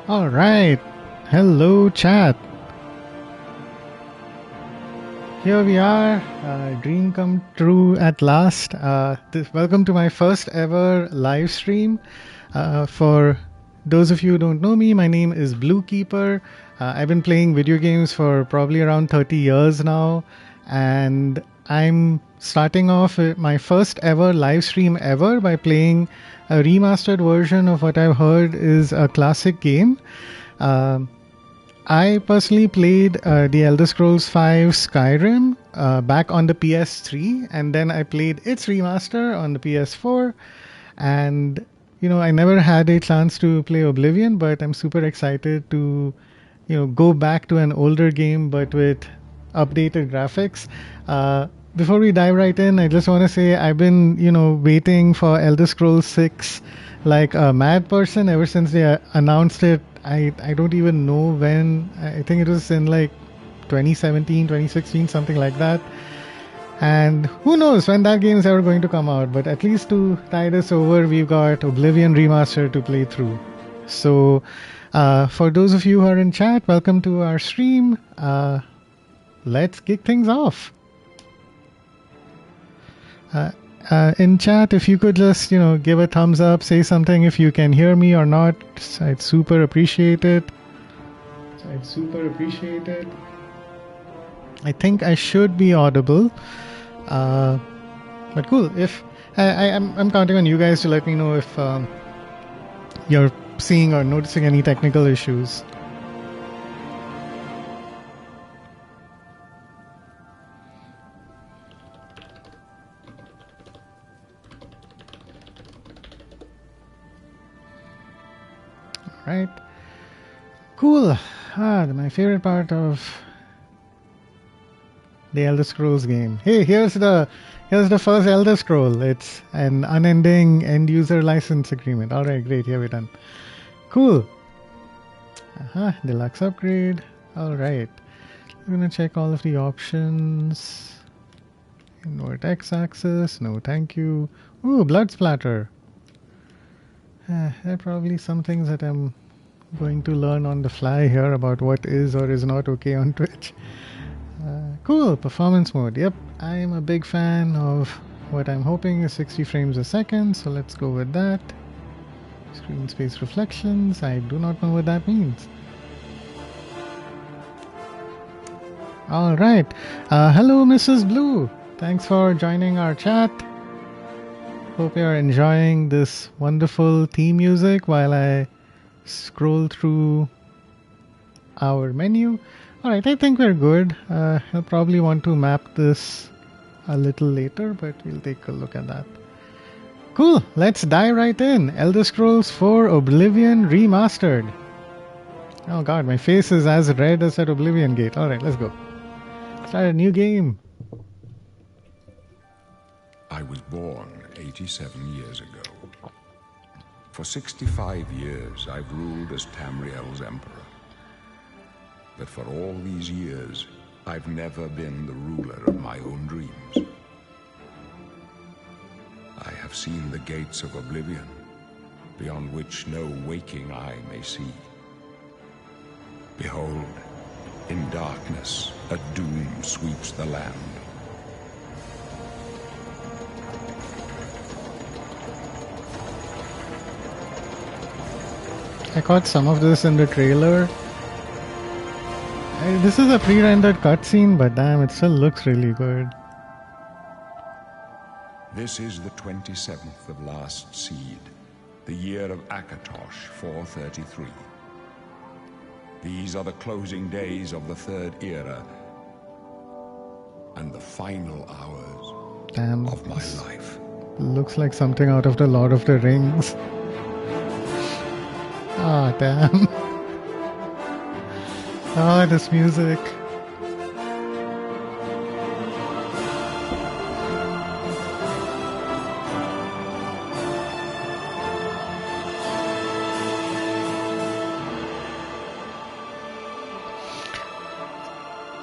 All right. Hello, chat. Here we are. Dream come true at last. Welcome to my first ever live stream. For those of you who don't know me, my name is Blue Keeper. I've been playing video games for probably around 30 years now. And I'm starting off my first ever live stream ever by playing a remastered version of what I've heard is a classic game. I personally played the Elder Scrolls V Skyrim back on the PS3, and then I played its remaster on the PS4. And, you know, I never had a chance to play Oblivion, but I'm super excited to, you know, go back to an older game, but with updated graphics. Before we dive right in, I just want to say I've been, you know, waiting for Elder Scrolls 6 like a mad person ever since they announced it. I don't even know when. I think it was in like 2017, 2016, something like that. And who knows when that game is ever going to come out. But at least to tide us over, we've got Oblivion Remastered to play through. So for those of you who are in chat, welcome to our stream. Let's kick things off. In chat, if you could just, you know, give a thumbs up, say something if you can hear me or not. I'd super appreciate it. I think I should be audible. But cool. If I'm counting on you guys to let me know if you're seeing or noticing any technical issues. Right. Cool. My favorite part of the Elder Scrolls game. Hey, here's the first Elder Scroll. It's an unending end user license agreement. All right, great. Here we're done. Cool. Deluxe upgrade. All right. I'm gonna check all of the options. Invert X-axis. No, thank you. Ooh, blood splatter. There are probably some things that I'm going to learn on the fly here about what is or is not okay on Twitch. Cool, performance mode. Yep, I'm a big fan of what I'm hoping is 60 frames a second, so let's go with that. Screen space reflections, I do not know what that means. Alright, hello Mrs. Blue. Thanks for joining our chat. Hope you're enjoying this wonderful theme music while I scroll through our menu. Alright, I think we're good. I'll probably want to map this a little later, but we'll take a look at that. Cool, let's dive right in. Elder Scrolls 4 Oblivion Remastered. Oh god, my face is as red as that Oblivion gate. Alright, let's go. Start a new game. I was born 87 years ago. For 65 years, I've ruled as Tamriel's emperor. But for all these years, I've never been the ruler of my own dreams. I have seen the gates of Oblivion, beyond which no waking eye may see. Behold, in darkness, a doom sweeps the land. I caught some of this in the trailer. This is a pre-rendered cutscene, but damn, it still looks really good. This is the 27th of last seed, the year of Akatosh 433. These are the closing days of the third era and the final hours of my life. Looks like something out of the Lord of the Rings. Ah, damn. Ah, this music.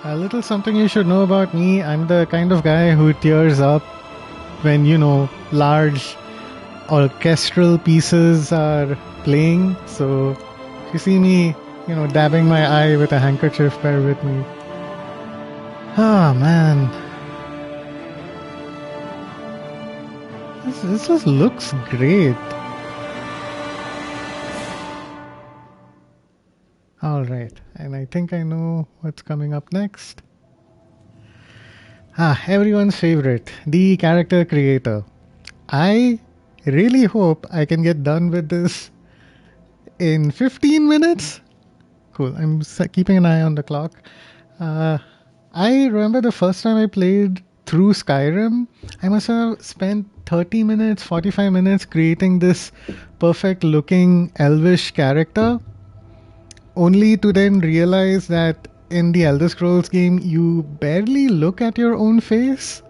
A little something you should know about me. I'm the kind of guy who tears up when, you know, large orchestral pieces are playing. So you see me, dabbing my eye with a handkerchief, bear with me. Ah, man. This just looks great. Alright, and I think I know what's coming up next. Everyone's favorite, the character creator. I really hope I can get done with this in 15 minutes. Cool, I'm keeping an eye on the clock. I remember the first time I played through Skyrim, I must have spent 30 minutes, 45 minutes creating this perfect looking elvish character, only to then realize that in the Elder Scrolls game you barely look at your own face.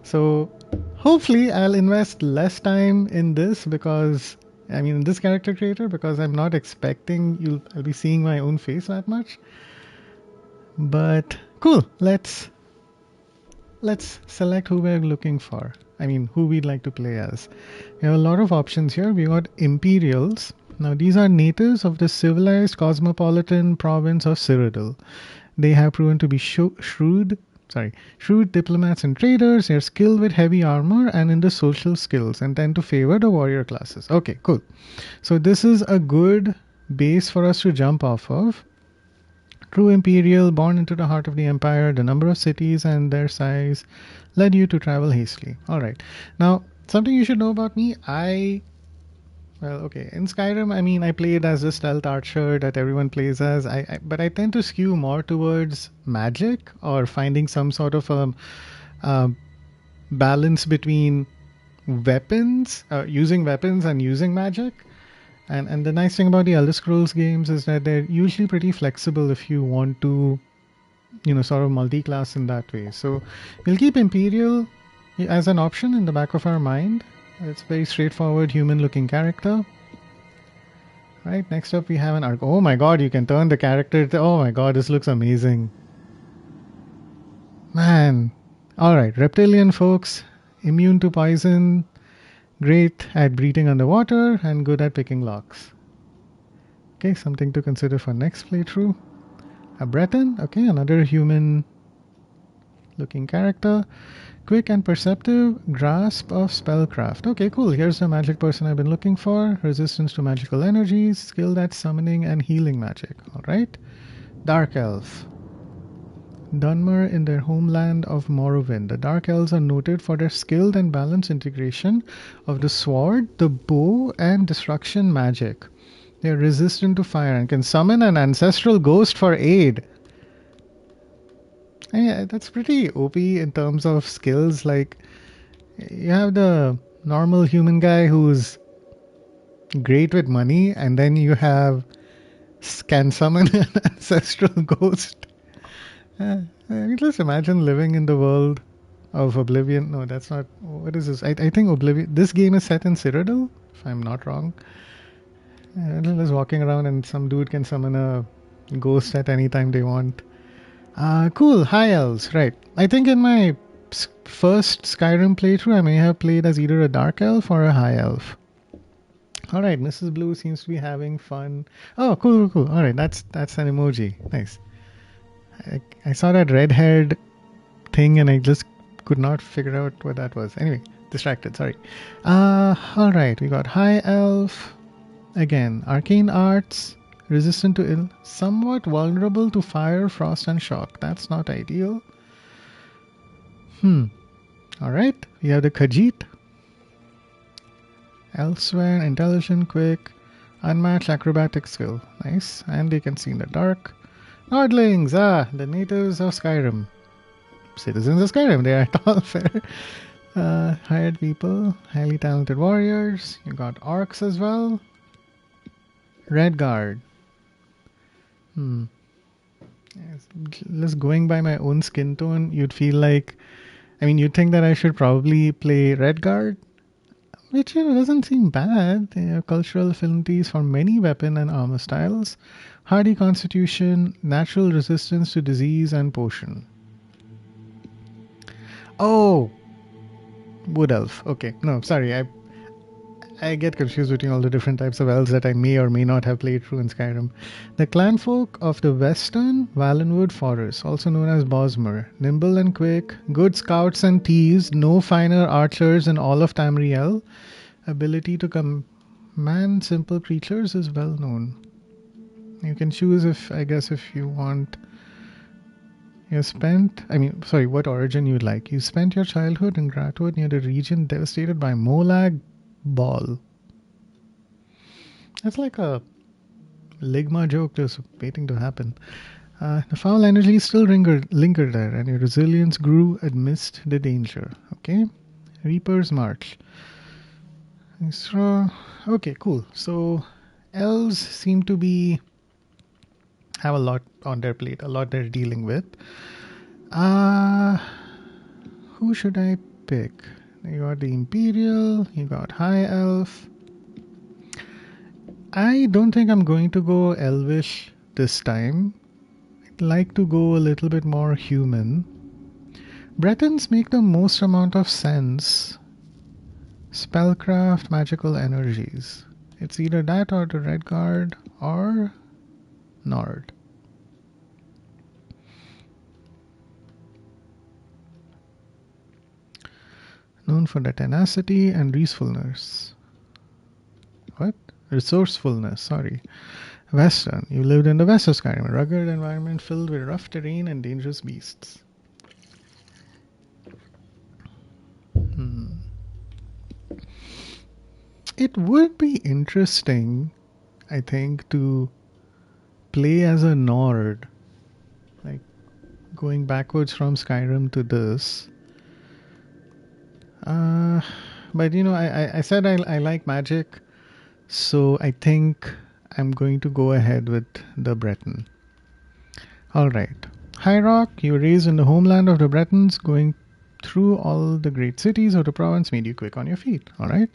So hopefully I'll invest less time in this in this character creator, because I'm not expecting I'll be seeing my own face that much. But cool, let's select who we're looking for. Who we'd like to play as. We have a lot of options here. We got Imperials. Now these are natives of the civilized cosmopolitan province of Cyrodiil. They have proven to be shrewd diplomats and traders. They're skilled with heavy armor and in the social skills and tend to favor the warrior classes. Okay, cool. So this is a good base for us to jump off of. True Imperial, born into the heart of the Empire, the number of cities and their size led you to travel hastily. Alright. Now, something you should know about me, in Skyrim, I played as the stealth archer that everyone plays as, but I tend to skew more towards magic or finding some sort of balance between weapons, using weapons and using magic. And the nice thing about the Elder Scrolls games is that they're usually pretty flexible if you want to, sort of multi-class in that way. So we'll keep Imperial as an option in the back of our mind. It's a very straightforward human-looking character. Right, next up we have an Arc. Oh my god, you can turn the character. Oh my god, this looks amazing. Man. Alright, reptilian folks, immune to poison, great at breathing underwater, and good at picking locks. Okay, something to consider for next playthrough. A Breton, okay, another human looking character. Quick and perceptive, grasp of spellcraft. Okay, cool. Here's the magic person I've been looking for. Resistance to magical energies, skilled at summoning and healing magic. Alright. Dark Elf. Dunmer in their homeland of Morrowind. The Dark Elves are noted for their skilled and balanced integration of the sword, the bow, and destruction magic. They are resistant to fire and can summon an ancestral ghost for aid. Yeah, that's pretty OP in terms of skills. Like, you have the normal human guy who's great with money, and then you have can summon an ancestral ghost. Just imagine living in the world of Oblivion. No, that's not. What is this? I think Oblivion. This game is set in Cyrodiil, if I'm not wrong. Just walking around and some dude can summon a ghost at any time they want. Cool, High Elves, right. I think in my first Skyrim playthrough, I may have played as either a Dark Elf or a High Elf. Alright, Mrs. Blue seems to be having fun. Oh, cool. Alright, that's an emoji. Nice. I saw that red-haired thing and I just could not figure out what that was. Anyway, distracted, sorry. Alright, we got High Elf. Again, Arcane Arts. Resistant to ill, somewhat vulnerable to fire, frost, and shock. That's not ideal. Alright, we have the Khajiit. Elsewhere, intelligent, quick, unmatched acrobatic skill. Nice. And they can see in the dark. Nordlings, the natives of Skyrim. Citizens of Skyrim, they are tall, fair. Hired people, highly talented warriors. You got orcs as well. Red Guard. Just going by my own skin tone, you'd feel like, you'd think that I should probably play Red Guard, which doesn't seem bad. They have cultural affinities for many weapon and armor styles, hardy constitution, natural resistance to disease and potion. Oh, Wood Elf. Okay, no, sorry, I I get confused between all the different types of elves that I may or may not have played through in Skyrim. The clanfolk of the Western Valenwood Forest, also known as Bosmer, nimble and quick, good scouts and thieves, no finer archers in all of Tamriel. Ability to command simple creatures is well known. You can choose if you want. What origin you'd like. You spent your childhood in Gratwood near the region devastated by Molag Ball. That's like a Ligma joke just waiting to happen. The foul energy still lingered there, and your resilience grew amidst the danger. Okay? Reaper's March. Okay, cool. So, elves seem to have a lot on their plate, a lot they're dealing with. Who should I pick? You got the Imperial, you got High Elf. I don't think I'm going to go Elvish this time. I'd like to go a little bit more human. Bretons make the most amount of sense. Spellcraft, magical energies. It's either that or the Red Guard or Nord. Known for their tenacity and resourcefulness. What? Resourcefulness, sorry. Western. You lived in the west of Skyrim, a rugged environment filled with rough terrain and dangerous beasts. It would be interesting, I think, to play as a Nord. Like, going backwards from Skyrim to this. But I said I like magic, so I think I'm going to go ahead with the Breton. Alright. High Rock, you were raised in the homeland of the Bretons. Going through all the great cities of the province made you quick on your feet. Alright.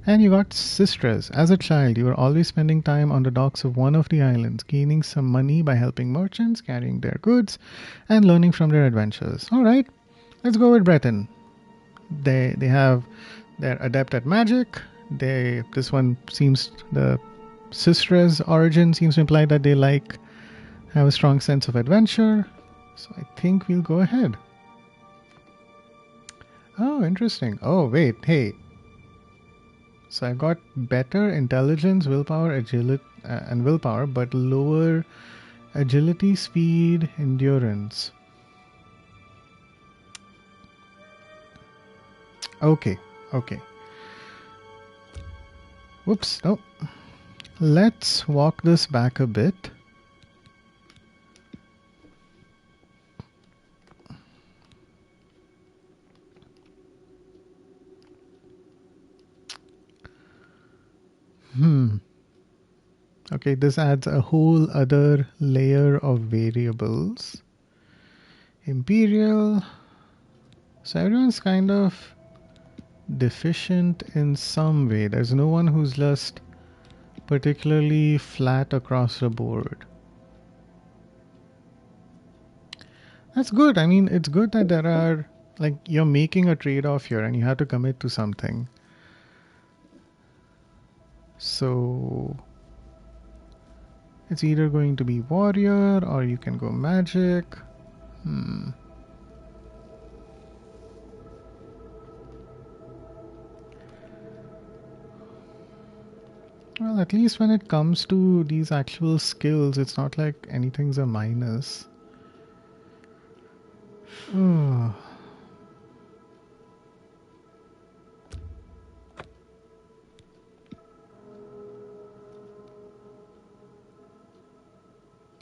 And you got Sisters. As a child, you were always spending time on the docks of one of the islands, gaining some money by helping merchants, carrying their goods, and learning from their adventures. Alright. Let's go with Breton. They're adept at magic. The Sisters' origin seems to imply that they have a strong sense of adventure. So I think we'll go ahead. Oh, interesting. Oh, wait, hey. So I got better intelligence, willpower, agility, and willpower, but lower agility, speed, endurance. Okay. Whoops, no. Let's walk this back a bit. Okay, this adds a whole other layer of variables. Imperial. So everyone's kind of deficient in some way. There's no one who's just particularly flat across the board. That's good. I mean, it's good that there are, you're making a trade-off here and you have to commit to something. So it's either going to be warrior or you can go magic. Well, at least when it comes to these actual skills, it's not like anything's a minus. Oh.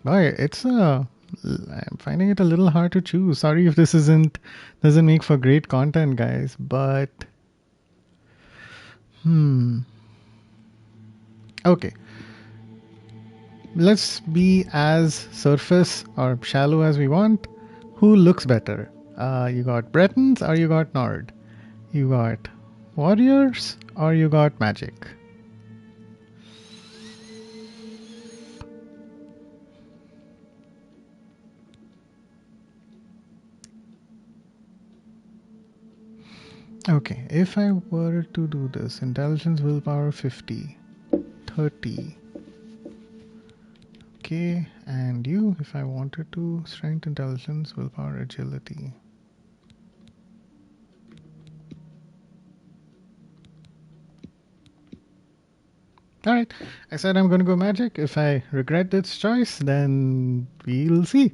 Boy, I'm finding it a little hard to choose. Sorry if this doesn't make for great content, guys, but okay. Let's be as surface or shallow as we want. Who looks better? You got Bretons or you got Nord? You got warriors or you got magic? Okay, if I were to do this, intelligence, willpower 50, 30. Okay, and you, if I wanted to, strength, intelligence, willpower, agility. Alright, I said I'm going to go magic. If I regret this choice, then we'll see.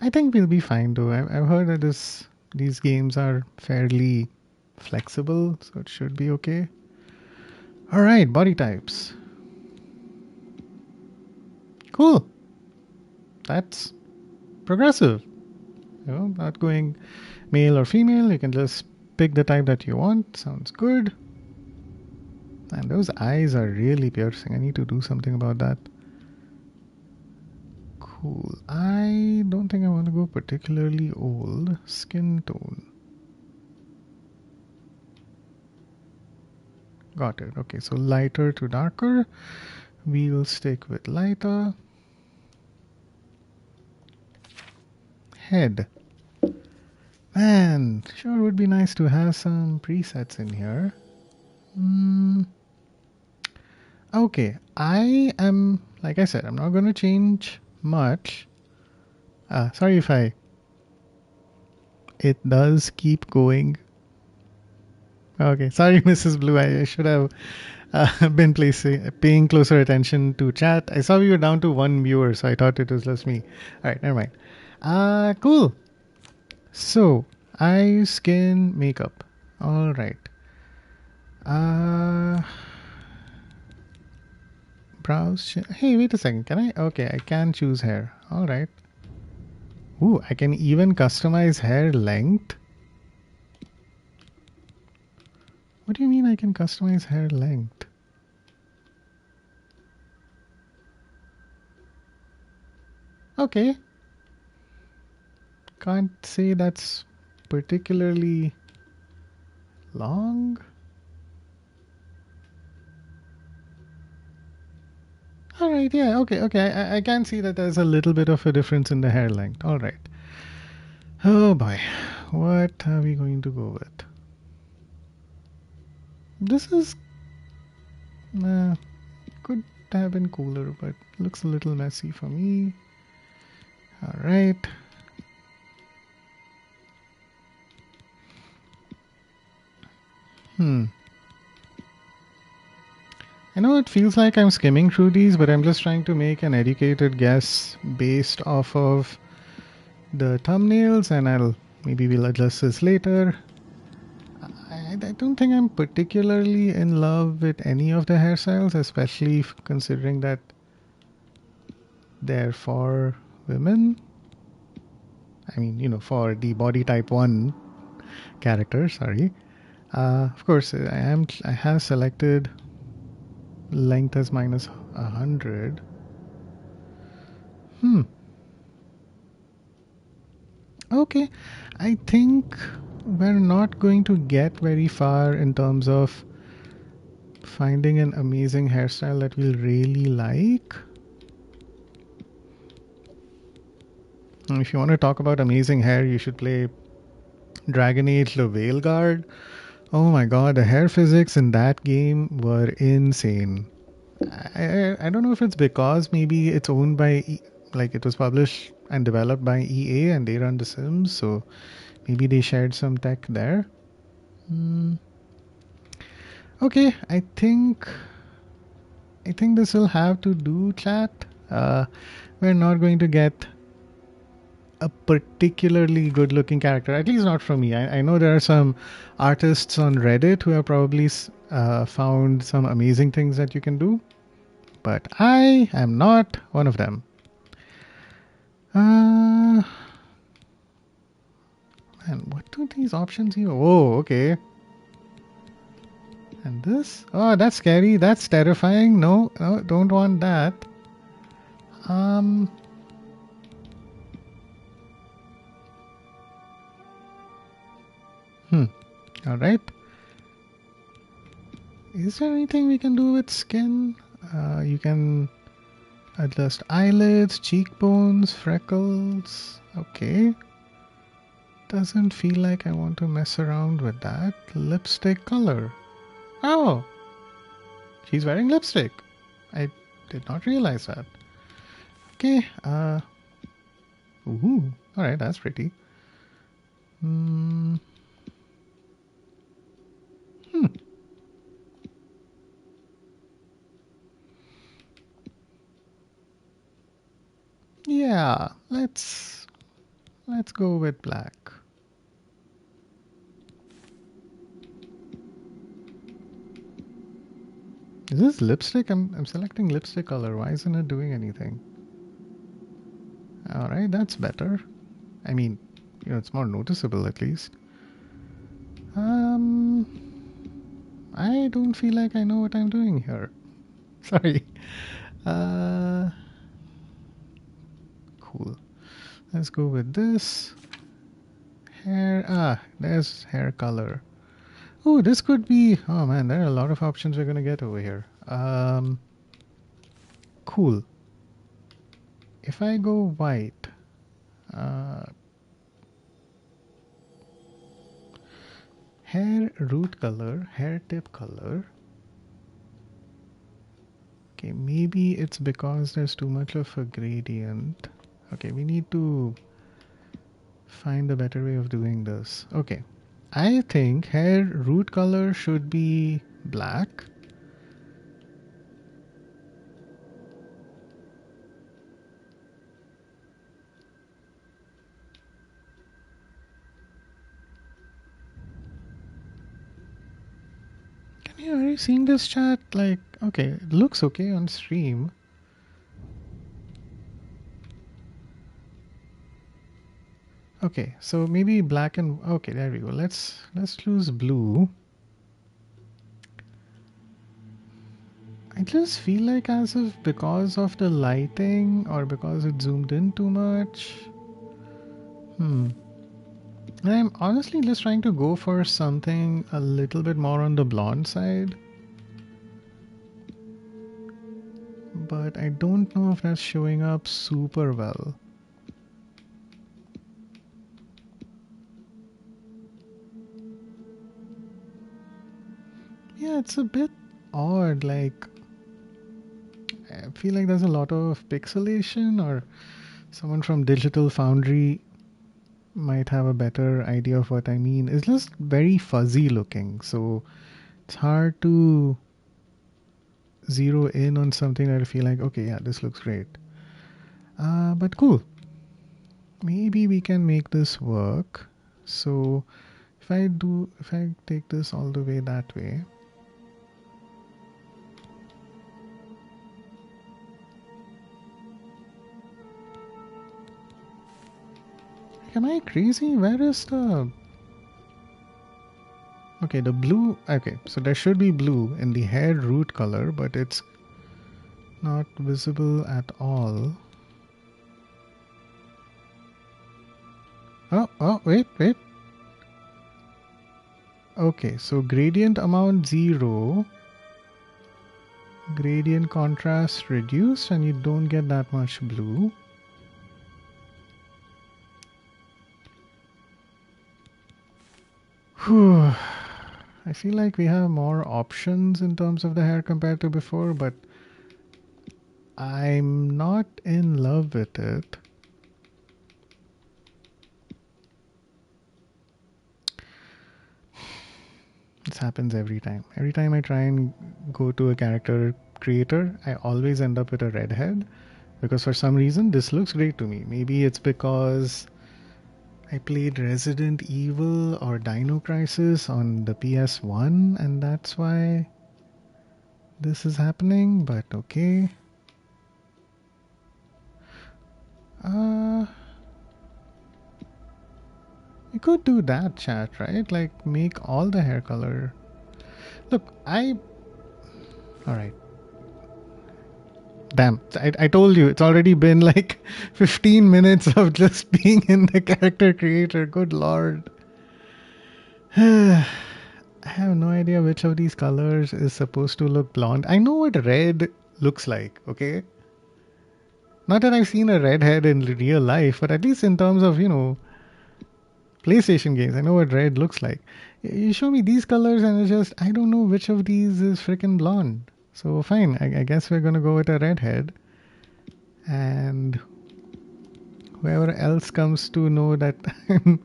I think we'll be fine though. I've heard that these games are fairly flexible, so it should be okay. Alright, body types. Cool. That's progressive. You know, not going male or female. You can just pick the type that you want. Sounds good. And those eyes are really piercing. I need to do something about that. Cool. I don't think I want to go particularly old. Skin tone. Got it. Okay, so lighter to darker. We'll stick with lighter. Head. Man, sure would be nice to have some presets in here. Okay, I am, like I said, I'm not going to change much. Sorry if it does keep going. Okay, sorry, Mrs. Blue. I should have been paying closer attention to chat. I saw we were down to one viewer, so I thought it was just me. All right, never mind. Cool. So, eyes, skin, makeup. All right. Brows. Hey, wait a second. Can I? Okay, I can choose hair. All right. Ooh, I can even customize hair length. What do you mean I can customize hair length? Okay. Can't say that's particularly long. Alright, yeah, okay. I can see that there's a little bit of a difference in the hair length. Alright. Oh boy. What are we going to go with? This is... could have been cooler, but looks a little messy for me. Alright. I know it feels like I'm skimming through these, but I'm just trying to make an educated guess based off of the thumbnails, and maybe we'll adjust this later. I don't think I'm particularly in love with any of the hairstyles, especially considering that they're for women. I mean, you know, for the body type 1 character, sorry. Of course, I have selected length as minus 100. Okay, I think we're not going to get very far in terms of finding an amazing hairstyle that we'll really like. And if you want to talk about amazing hair, you should play Dragon Age The Veilguard. Oh my god, the hair physics in that game were insane. I don't know if it's because maybe it's owned by, like it was published and developed by EA and they run The Sims, so maybe they shared some tech there. Okay, I think this will have to do, chat. We're not going to get a particularly good looking character, at least not from me. I know there are some artists on Reddit who have probably found some amazing things that you can do, but I am not one of them. And what do these options here? Oh, okay. And this? Oh, that's scary. That's terrifying. No, don't want that. All right. Is there anything we can do with skin? You can adjust eyelids, cheekbones, freckles. Okay. doesn't feel like I want to mess around with that. Lipstick color. Oh, she's wearing lipstick. I did not realize that. Okay, ooh, alright, that's pretty. Hmm. Yeah, let's go with black. Is this lipstick? I'm selecting lipstick color. Why isn't it doing anything? Alright, that's better. I mean, it's more noticeable at least. I don't feel like I know what I'm doing here. Sorry. Uh, cool. Let's go with this. Hair. There's hair color. Oh, this could be. Oh man, there are a lot of options we're gonna get over here. Cool. If I go white, hair root color, hair tip color. Okay, maybe it's because there's too much of a gradient. Okay, we need to find a better way of doing this. Okay, I think hair root color should be black. Are you seeing this, chat? Like, okay, it looks okay on stream. Okay, so maybe black and okay, there we go. Let's choose blue. I just feel like as if because of the lighting or because it zoomed in too much. And I'm honestly just trying to go for something a little bit more on the blonde side. But I don't know if that's showing up super well. Yeah, it's a bit odd. Like, I feel like there's a lot of pixelation, or someone from Digital Foundry might have a better idea of what I mean. It's just very fuzzy looking, so it's hard to zero in on something that I feel like, okay, yeah, this looks great. But cool. Maybe we can make this work. So if I take this all the way that way. Am I crazy? Where is the... Okay, the blue... Okay, so there should be blue in the hair root color, but it's not visible at all. Oh, wait. Okay, so gradient amount 0. Gradient contrast reduced, and you don't get that much blue. Whew. I feel like we have more options in terms of the hair compared to before, but I'm not in love with it. This happens every time. Every time I try and go to a character creator, I always end up with a redhead because for some reason this looks great to me. Maybe it's because I played Resident Evil or Dino Crisis on the PS1 and that's why this is happening, but okay. You could do that, chat, right? Like make all the hair color. Look, Alright. Damn, I told you, it's already been like 15 minutes of just being in the character creator. Good lord. I have no idea which of these colors is supposed to look blonde. I know what red looks like, okay? Not that I've seen a redhead in real life, but at least in terms of, PlayStation games. I know what red looks like. You show me these colors, and it's just I don't know which of these is freaking blonde. So fine, I guess we're gonna go with a redhead, and whoever else comes to know that I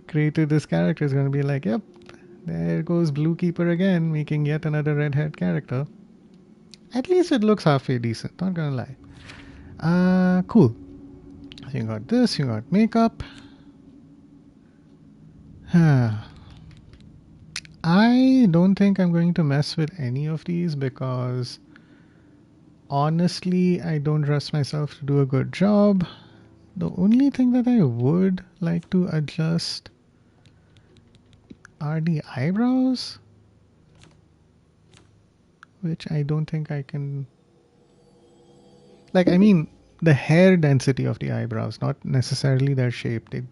created this character is gonna be like, yep, there goes Blue Keeper again, making yet another redhead character. At least it looks halfway decent. Not gonna lie. Cool. So you got this. You got makeup. I don't think I'm going to mess with any of these because honestly, I don't trust myself to do a good job. The only thing that I would like to adjust are the eyebrows, which I don't think I can. Like, I mean, the hair density of the eyebrows, not necessarily their shape. It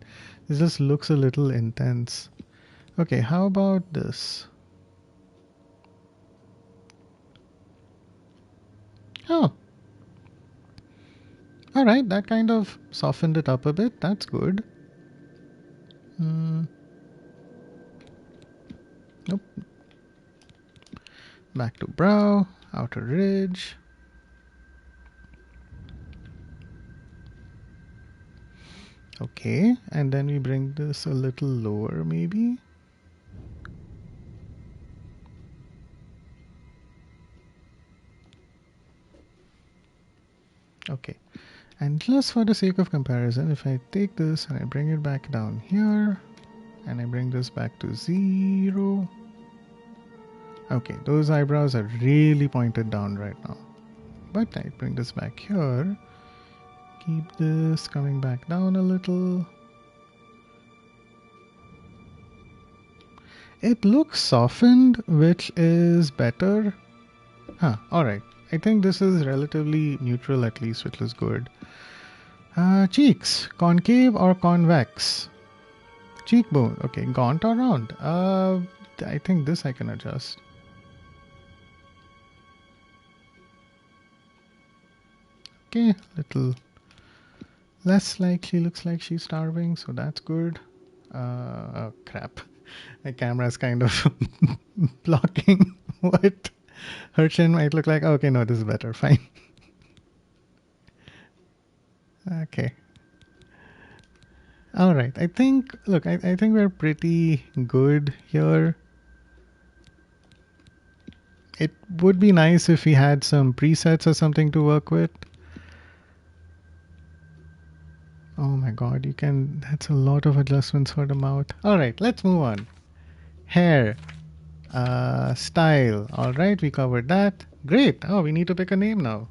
just looks a little intense. Okay, how about this? Oh, alright, that kind of softened it up a bit. That's good. Nope. Back to brow, outer ridge. Okay, and then we bring this a little lower maybe. Okay, and just for the sake of comparison, if I take this and I bring it back down here, and I bring this back to 0. Okay, those eyebrows are really pointed down right now. But I bring this back here, keep this coming back down a little. It looks softened, which is better. Alright. I think this is relatively neutral at least, which looks good. Cheeks, concave or convex? Cheekbone, okay, gaunt or round? I think this I can adjust. Okay, little less likely, looks like she's starving, so that's good. Oh crap. My camera's kind of blocking what her chin might look like. Okay, no, this is better. Fine. Okay. All right. I think, look, I think we're pretty good here. It would be nice if we had some presets or something to work with. Oh my god, that's a lot of adjustments for the mouth. All right, let's move on. Hair. Style. All right, we covered that. Great. Oh, we need to pick a name now.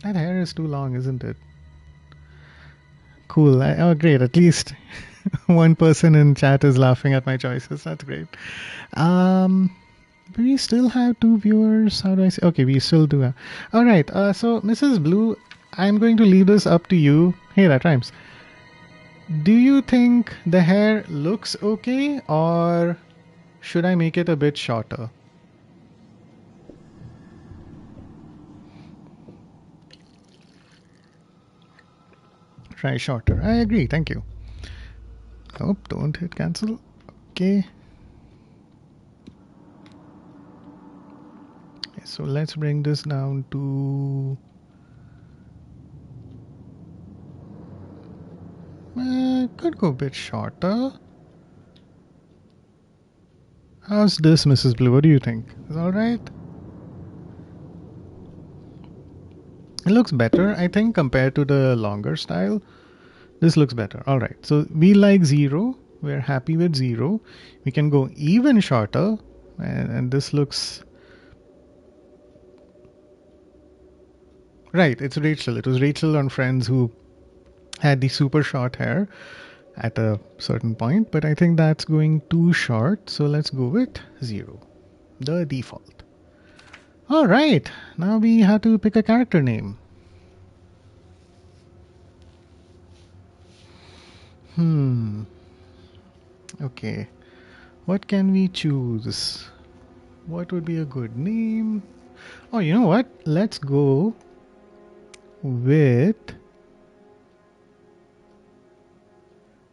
That hair is too long, isn't it? Cool. Oh, great. At least one person in chat is laughing at my choices. That's great. We still have 2 viewers. How do I say? Okay, we still do have. All right. So, Mrs. Blue, I'm going to leave this up to you. Hey, that rhymes. Do you think the hair looks okay, or should I make it a bit shorter? Try shorter. I agree. Thank you. Nope, don't hit cancel. Okay. So let's bring this down to... could go a bit shorter. How's this, Mrs. Blue? What do you think? Is all right? It looks better, I think, compared to the longer style. This looks better. All right. So we like 0. We're happy with 0. We can go even shorter, and this looks... Right, it's Rachel. It was Rachel on Friends who had the super short hair at a certain point, but I think that's going too short, so let's go with 0, the default. All right, now we have to pick a character name. Okay, what can we choose? What would be a good name? Oh, you know what? Let's go with...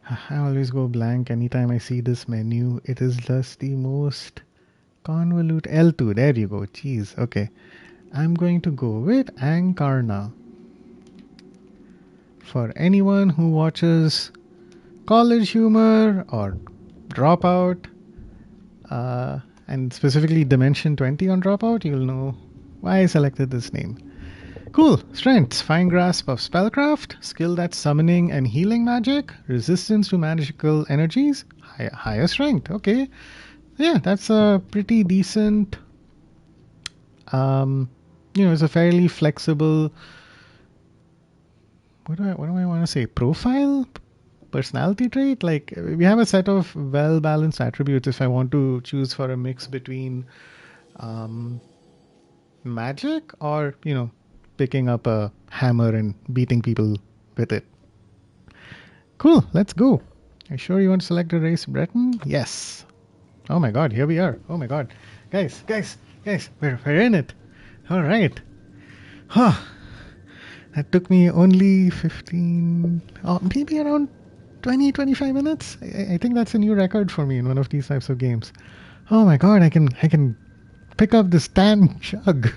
I always go blank anytime I see this menu. It is just the most convoluted. L2, there you go. Jeez, okay. I'm going to go with Ankarna. For anyone who watches College Humor or Dropout, and specifically Dimension 20 on Dropout, you'll know why I selected this name. Cool. Strengths: fine grasp of spellcraft, skilled at summoning and healing magic, resistance to magical energies, higher strength. Okay. Yeah, that's a pretty decent, it's a fairly flexible, what do I want to say, profile? Personality trait? Like, we have a set of well-balanced attributes if I want to choose for a mix between magic or, picking up a hammer and beating people with it. Cool, let's go. Are you sure you want to select a race, Breton? Yes. Oh my god, here we are. Oh my god. Guys, we're in it. Alright. Huh. That took me only 15, maybe around 20-25 minutes. I think that's a new record for me in one of these types of games. Oh my god, I can pick up this tan jug.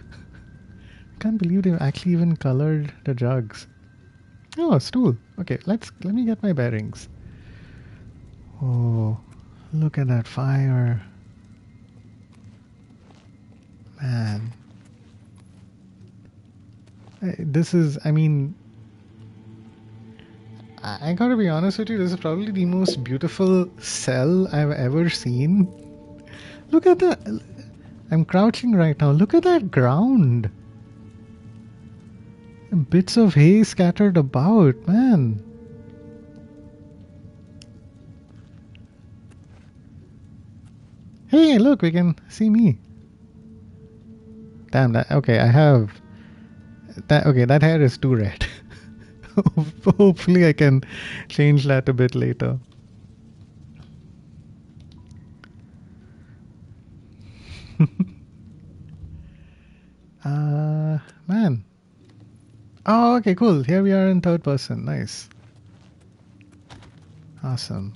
Can't believe they actually even colored the jugs. Oh, a stool. Okay, let me get my bearings. Oh, look at that fire. Man. This is, I gotta be honest with you, this is probably the most beautiful cell I've ever seen. Look at that. I'm crouching right now. Look at that ground. Bits of hay scattered about, man. Hey, look, we can see me. Damn, okay, I have that. Okay, that hair is too red. Hopefully I can change that a bit later. Man. Oh, okay, cool. Here we are in third person. Nice. Awesome.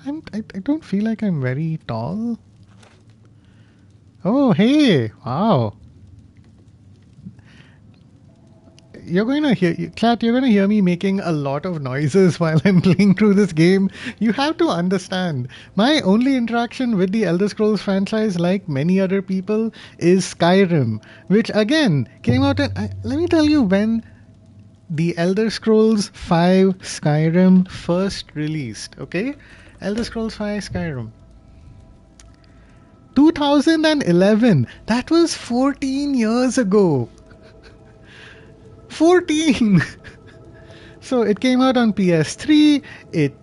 I don't feel like I'm very tall. Oh, hey. Wow. You're going to hear me making a lot of noises while I'm playing through this game. You have to understand, my only interaction with the Elder Scrolls franchise, like many other people, is Skyrim, which again came out let me tell you when the Elder Scrolls 5 Skyrim first released, okay? Elder Scrolls 5 Skyrim. 2011. That was 14 years ago. 14! So it came out on PS3. It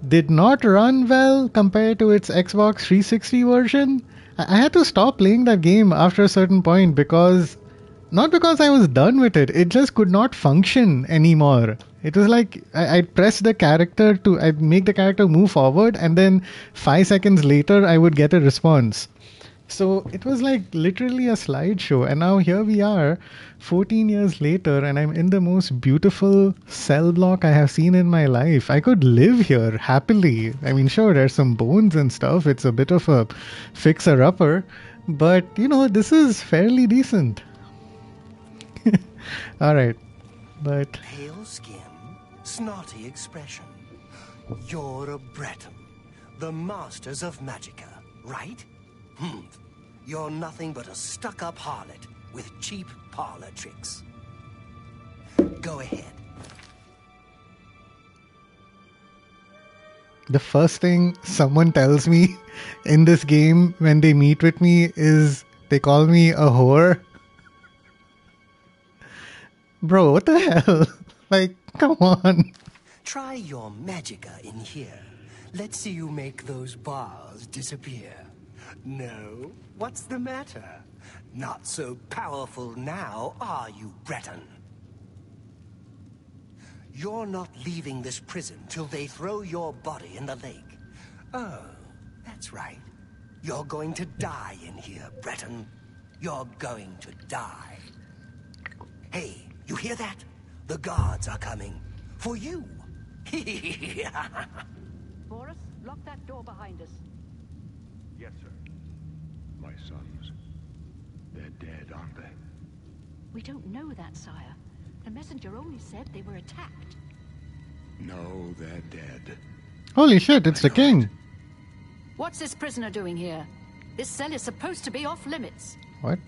did not run well compared to its Xbox 360 version. I had to stop playing that game after a certain point because, not because I was done with it, it just could not function anymore. It was like I'd press the character I'd make the character move forward, and then 5 seconds later I would get a response. So it was like literally a slideshow, and now here we are 14 years later, and I'm in the most beautiful cell block I have seen in my life. I could live here happily. I mean, sure, there's some bones and stuff. It's a bit of a fixer-upper, but this is fairly decent. Alright, but... Pale skin, snotty expression. You're a Breton, the masters of Magicka, right? You're nothing but a stuck-up harlot with cheap parlor tricks. Go ahead. The first thing someone tells me in this game when they meet with me is they call me a whore. Bro, what the hell? Like, come on. Try your Magicka in here. Let's see you make those bars disappear. No? What's the matter? Not so powerful now, are you, Breton? You're not leaving this prison till they throw your body in the lake. Oh, that's right. You're going to die in here, Breton. You're going to die. Hey, you hear that? The guards are coming. For you. Boris, lock that door behind us. Yes, sir. My sons, they're dead, aren't they? We don't know that, sire. The messenger only said they were attacked. No, they're dead. Holy shit, it's the king. What's this prisoner doing here? This cell is supposed to be off limits. What?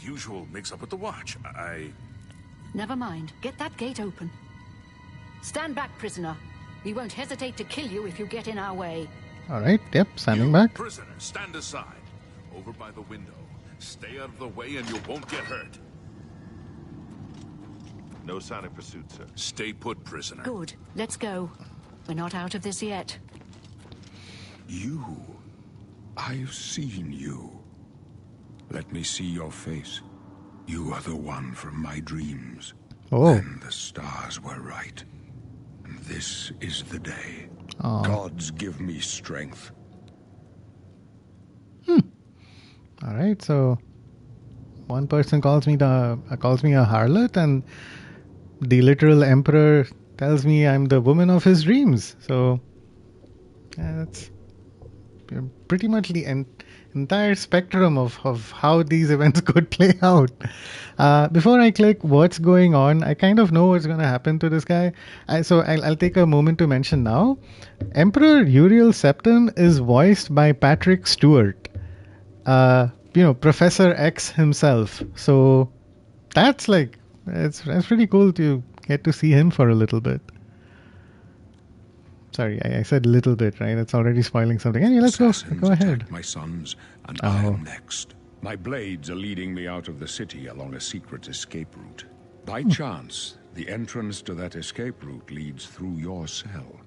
Usual mix-up with the watch. Never mind. Get that gate open. Stand back, prisoner. We won't hesitate to kill you if you get in our way. Alright, yep, standing back. Prisoner, stand aside. Over by the window. Stay out of the way and you won't get hurt. No sign of pursuit, sir. Stay put, prisoner. Good. Let's go. We're not out of this yet. You. I've seen you. Let me see your face. You are the one from my dreams. Oh. And the stars were right. And this is the day. Aw. Gods give me strength. Alright, so one person calls me a harlot, and the literal emperor tells me I'm the woman of his dreams. So that's pretty much the entire spectrum of how these events could play out. Before I click what's going on, I kind of know what's going to happen to this guy. So I'll take a moment to mention now. Emperor Uriel Septon is voiced by Patrick Stewart. Professor X himself. So that's it's pretty cool to get to see him for a little bit. Sorry, I said little bit, right? It's already spoiling something. Anyway, let's Assassins go ahead. attacked my sons, and I am next. My blades are leading me out of the city along a secret escape route. By chance, the entrance to that escape route leads through your cell.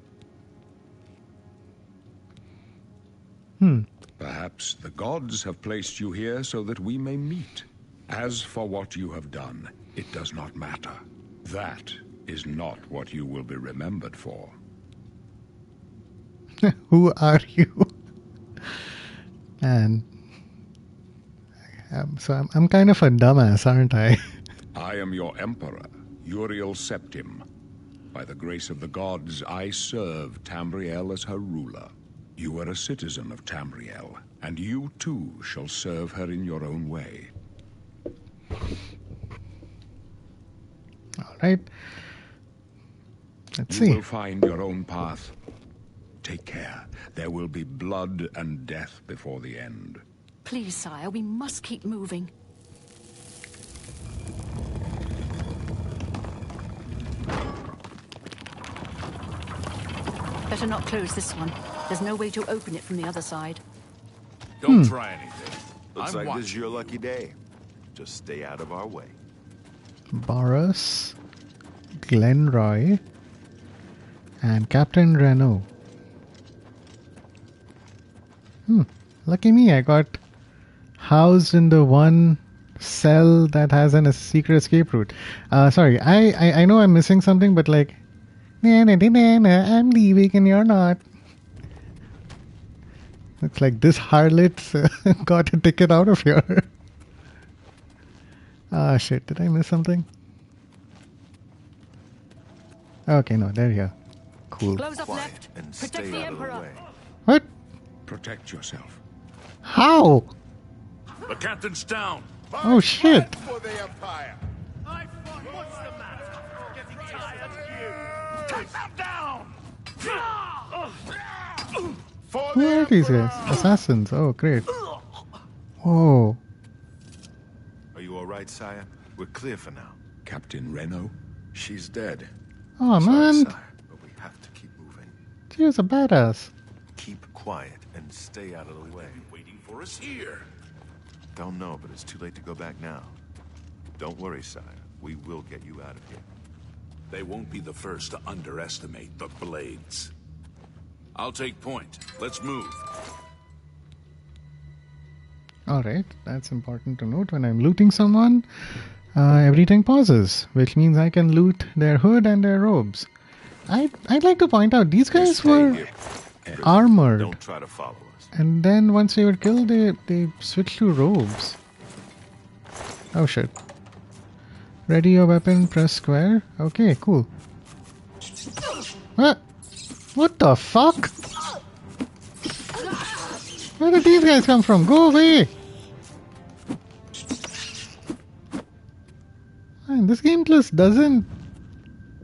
Perhaps the gods have placed you here so that we may meet. As for what you have done, it does not matter. That is not what you will be remembered for. Who are you? And I'm kind of a dumbass, aren't I? I am your emperor, Uriel Septim. By the grace of the gods, I serve Tamriel as her ruler. You are a citizen of Tamriel, and you too shall serve her in your own way. All right. Let's You see. will find your own path. Take care. There will be blood and death before the end. Please, sire, we must keep moving. Better not close this one. There's no way to open it from the other side. Don't try anything. Looks I'm like this is watching. your lucky day. Just stay out of our way. Boris, Glenroy, and Captain Renault. Lucky me, I got housed in the one cell that has a secret escape route. Sorry, I know I'm missing something, but I'm leaving and you're not. It's like this harlot got a ticket out of here. Ah, shit, did I miss something? Okay, no, there you go. Cool. Close up Quiet left. and Protect stay the out of the Emperor. way. What? Protect yourself. How? The captain's down. Oh, shit. For the Empire. What's the matter? Getting tired of you. Take them down. For Who the are these Emperor. guys? Assassins. Oh, great. Whoa. Are you all right, sire? We're clear for now. Captain Renault? She's dead. Oh, Sorry, man. sire, but we have to keep moving. She was a badass. Keep quiet and stay out of the way. Waiting for us here. Don't know, but it's too late to go back now. Don't worry, sire. We will get you out of here. They won't be the first to underestimate the blades. I'll take point. Let's move. Alright, that's important to note. When I'm looting someone, everything pauses, which means I can loot their hood and their robes. I'd like to point out, these guys Stay were here. armored. Don't try to follow us. And then once they were killed, they switched to robes. Oh shit. Ready your weapon, press square. Okay, cool. What? What the fuck? Where did these guys come from? Go away! Man, this game just doesn't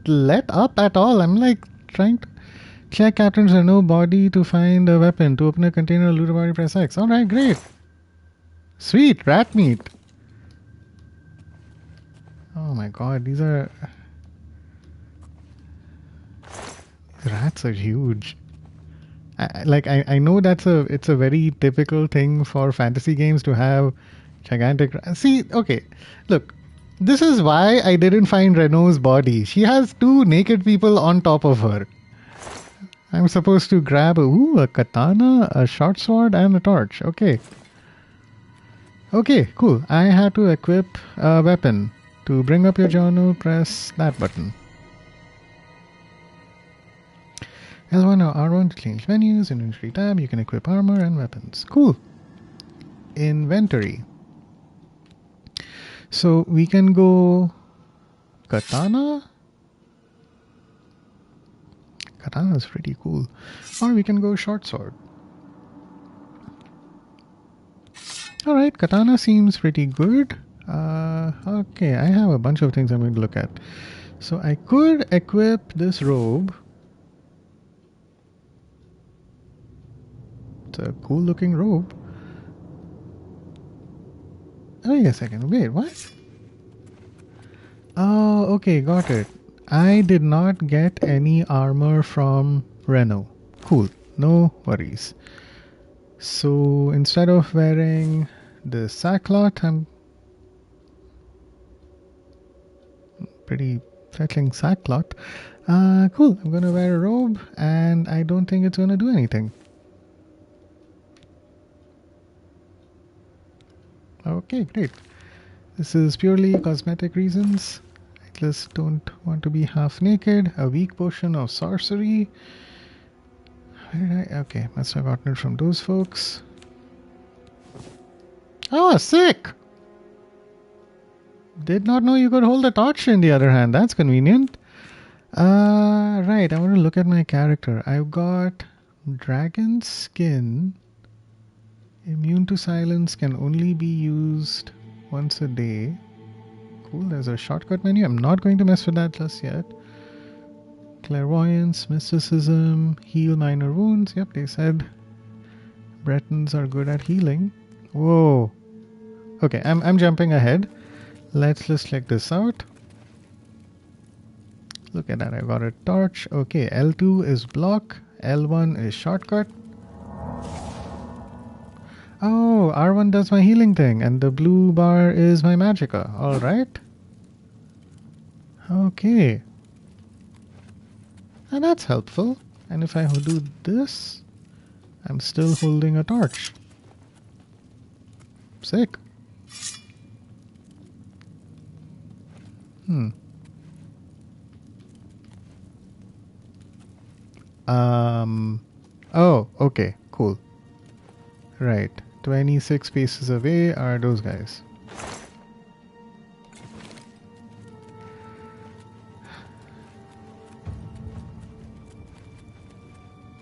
let up at all. I'm like trying to check captains or no body to find a weapon. To open a container, loot a body, press X. Alright, great. Sweet, rat meat. Oh my god, these rats are huge. I know it's a very typical thing for fantasy games to have gigantic. See, okay, look, this is why I didn't find Renault's body. She has two naked people on top of her. I'm supposed to grab a katana, a short sword, and a torch. Okay. Okay, cool. I had to equip a weapon. To bring up your journal, press that button. L1 or R1 to change menus. Inventory tab, you can equip armor and weapons. Cool. Inventory. So we can go katana. Katana is pretty cool. Or we can go short sword. Alright, katana seems pretty good. Okay, I have a bunch of things I'm going to look at. So I could equip this robe. It's a cool looking robe. Oh, wait a second. Wait, what? Oh, okay, got it. I did not get any armor from Renault. Cool, no worries. So instead of wearing the sackcloth, I'm pretty fetching sackcloth. Cool, I'm gonna wear a robe and I don't think it's gonna do anything. Okay, great. This is purely cosmetic reasons. I just don't want to be half naked. A weak potion of sorcery. Where did I? Okay, must have gotten it from those folks. Oh, sick! Did not know you could hold a torch in the other hand. That's convenient. Right, I want to look at my character. I've got dragon skin. Immune to silence, can only be used once a day. Cool, there's a shortcut menu. I'm not going to mess with that just yet. Clairvoyance, mysticism, heal minor wounds. Yep, they said Bretons are good at healing. Whoa. Okay, I'm jumping ahead. Let's just check this out. Look at that, I got a torch. Okay, L2 is block, L1 is shortcut. Oh, R1 does my healing thing, and the blue bar is my magicka. Alright. Okay. And that's helpful. And if I do this, I'm still holding a torch. Sick. Oh, okay, cool. Right. 26 paces away are those guys.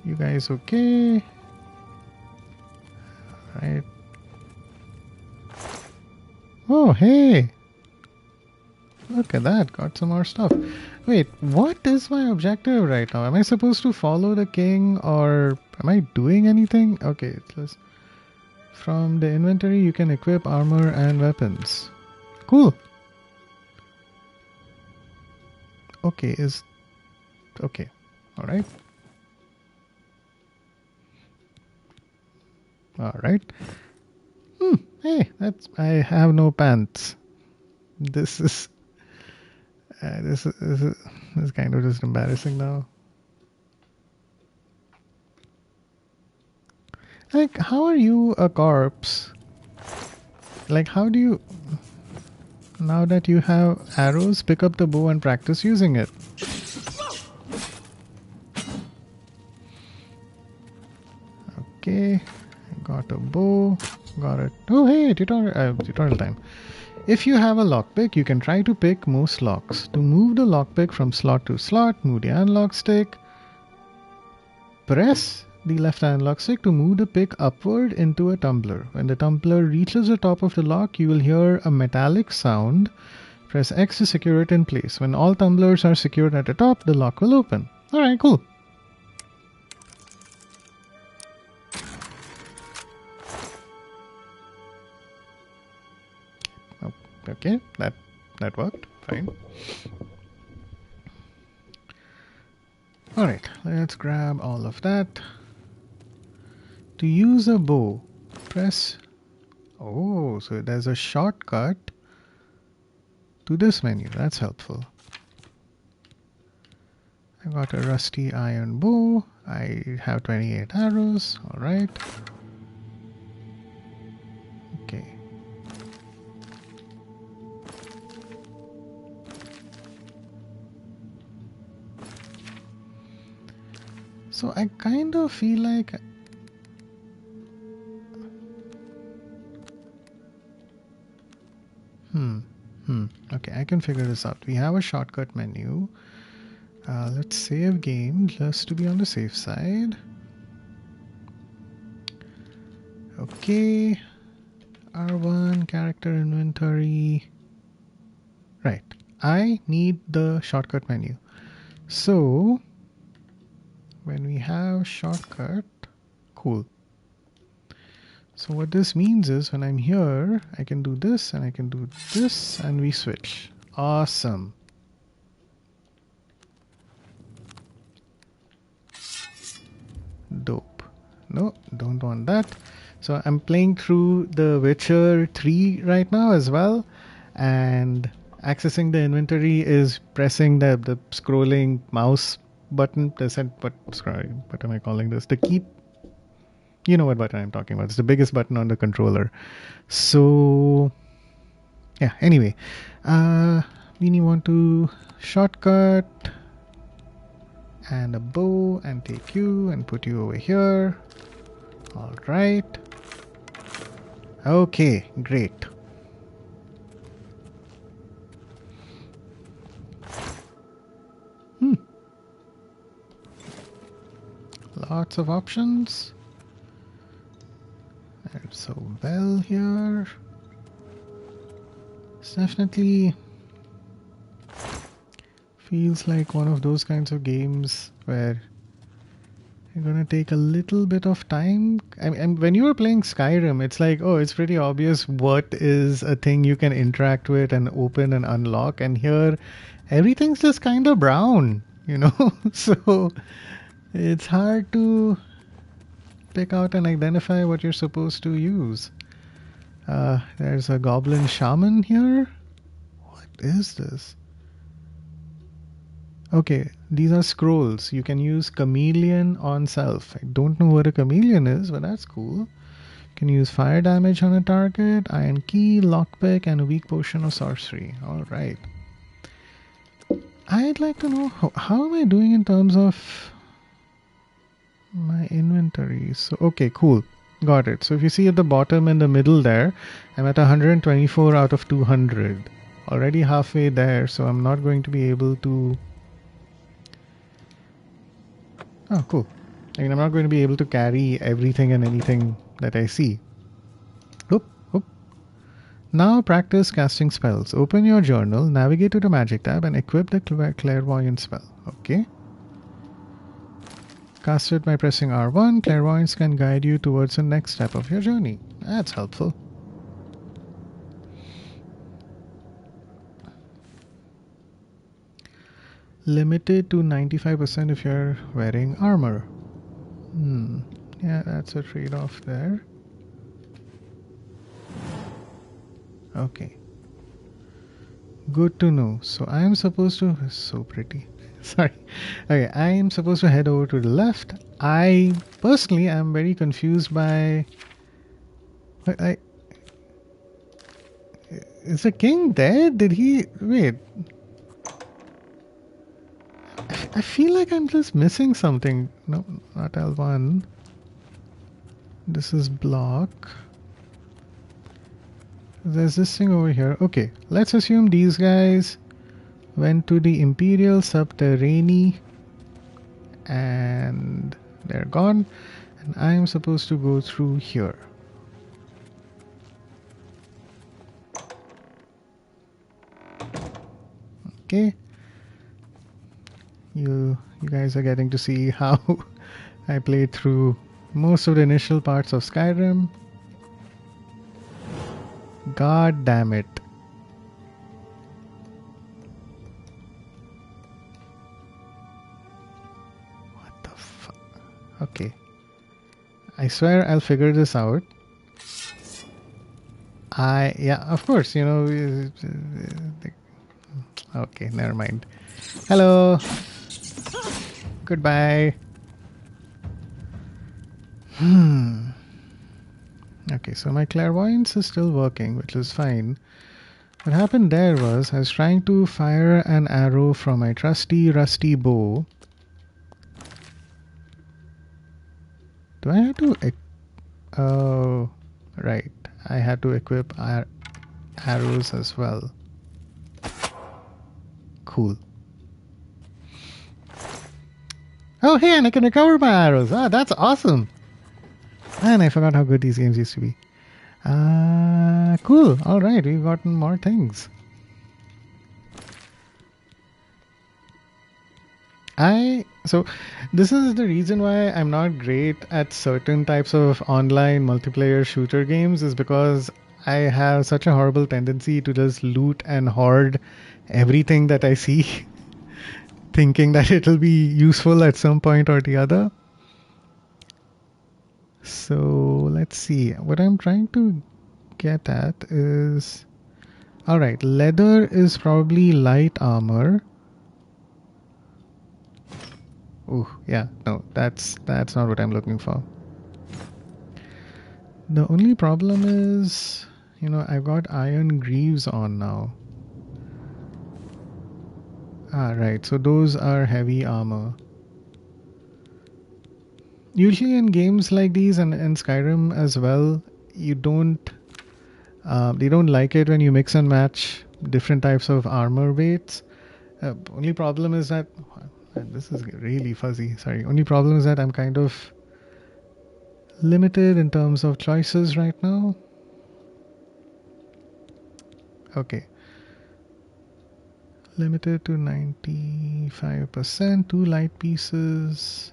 You guys okay? Right. Oh, hey! Look at that, got some more stuff. Wait, what is my objective right now? Am I supposed to follow the king or am I doing anything? Okay, let's... From the inventory, you can equip armor and weapons. Cool. Okay, okay. Alright. Alright. Hey, I have no pants. This is kind of just embarrassing now. Like, how are you a corpse? Like, how do you, now that you have arrows, pick up the bow and practice using it? Okay, I got a bow, got it. Oh, hey, tutorial time. If you have a lockpick, you can try to pick most locks. To move the lockpick from slot to slot, move the analog stick. Press the left analog stick to move the pick upward into a tumbler. When the tumbler reaches the top of the lock, you will hear a metallic sound. Press X to secure it in place. When all tumblers are secured at the top, the lock will open. Alright, cool. Oh, okay, that worked. Fine. Alright, let's grab all of that. To use a bow, press... Oh, so there's a shortcut to this menu. That's helpful. I got a rusty iron bow. I have 28 arrows. Alright. Okay. So I kind of feel like... Okay, I can figure this out. We have a shortcut menu. Let's save game just to be on the safe side. Okay. R1, character inventory. Right. I need the shortcut menu. So, when we have shortcut, cool. So what this means is when I'm here, I can do this and I can do this and we switch. Awesome. Dope. No, don't want that. So I'm playing through The Witcher 3 right now as well. And accessing the inventory is pressing the scrolling mouse button. What am I calling this? The keep. You know what button I'm talking about. It's the biggest button on the controller. So, yeah, anyway. We want to shortcut and a bow and take you and put you over here. Alright. Okay, great. Lots of options. There's a well here. It's definitely feels like one of those kinds of games where you're gonna take a little bit of time. And when you were playing Skyrim, it's like, oh, it's pretty obvious what is a thing you can interact with and open and unlock. And here, everything's just kind of brown, you know? So it's hard to pick out and identify what you're supposed to use. There's a goblin shaman here. What is this? Okay, these are scrolls. You can use chameleon on self. I don't know what a chameleon is, but that's cool. You can use fire damage on a target, iron key, lockpick, and a weak potion of sorcery. Alright. I'd like to know how am I doing in terms of my inventory. So okay, cool, got it. So if you see at the bottom in the middle there, I'm at 124 out of 200, already halfway there. So I'm not going to be able to cool. I mean, I'm not going to be able to carry everything and anything that I see. Oop. Now practice casting spells. Open your journal, navigate to the magic tab, and equip the clairvoyant spell. Okay. Cast it by pressing R1. Clairvoyance can guide you towards the next step of your journey. That's helpful. Limited to 95% if you're wearing armor. Yeah, that's a trade-off there. Okay. Good to know. So I am supposed to... So pretty. Sorry. Okay, I am supposed to head over to the left. I personally am very confused by... Is the king dead? Did he... Wait. I feel like I'm just missing something. No, not L1. This is block. There's this thing over here. Okay, let's assume these guys went to the Imperial Subterrane and they're gone. And I'm supposed to go through here. Okay. You guys are getting to see how I played through most of the initial parts of Skyrim. God damn it. What the fuck? Okay. I swear I'll figure this out. Yeah, of course, you know. Okay, never mind. Hello. Goodbye. Okay, so my clairvoyance is still working, which is fine. What happened there was I was trying to fire an arrow from my trusty rusty bow. Do I have to... Oh, right. I had to equip arrows as well. Cool. Oh, hey, and I can recover my arrows. Ah, that's awesome. Man, I forgot how good these games used to be. Cool. Alright, we've gotten more things. So this is the reason why I'm not great at certain types of online multiplayer shooter games, is because I have such a horrible tendency to just loot and hoard everything that I see, thinking that it'll be useful at some point or the other. So let's see. What I'm trying to get at is... Alright, leather is probably light armor. Oh, yeah, no, that's not what I'm looking for. The only problem is, you know, I've got iron greaves on now. Ah, right, so those are heavy armor. Usually in games like these, and in Skyrim as well, you don't... they don't like it when you mix and match different types of armor weights. Only problem is that... This is really fuzzy, sorry. Only problem is that I'm kind of limited in terms of choices right now. Okay. Limited to 95%, 2 light pieces.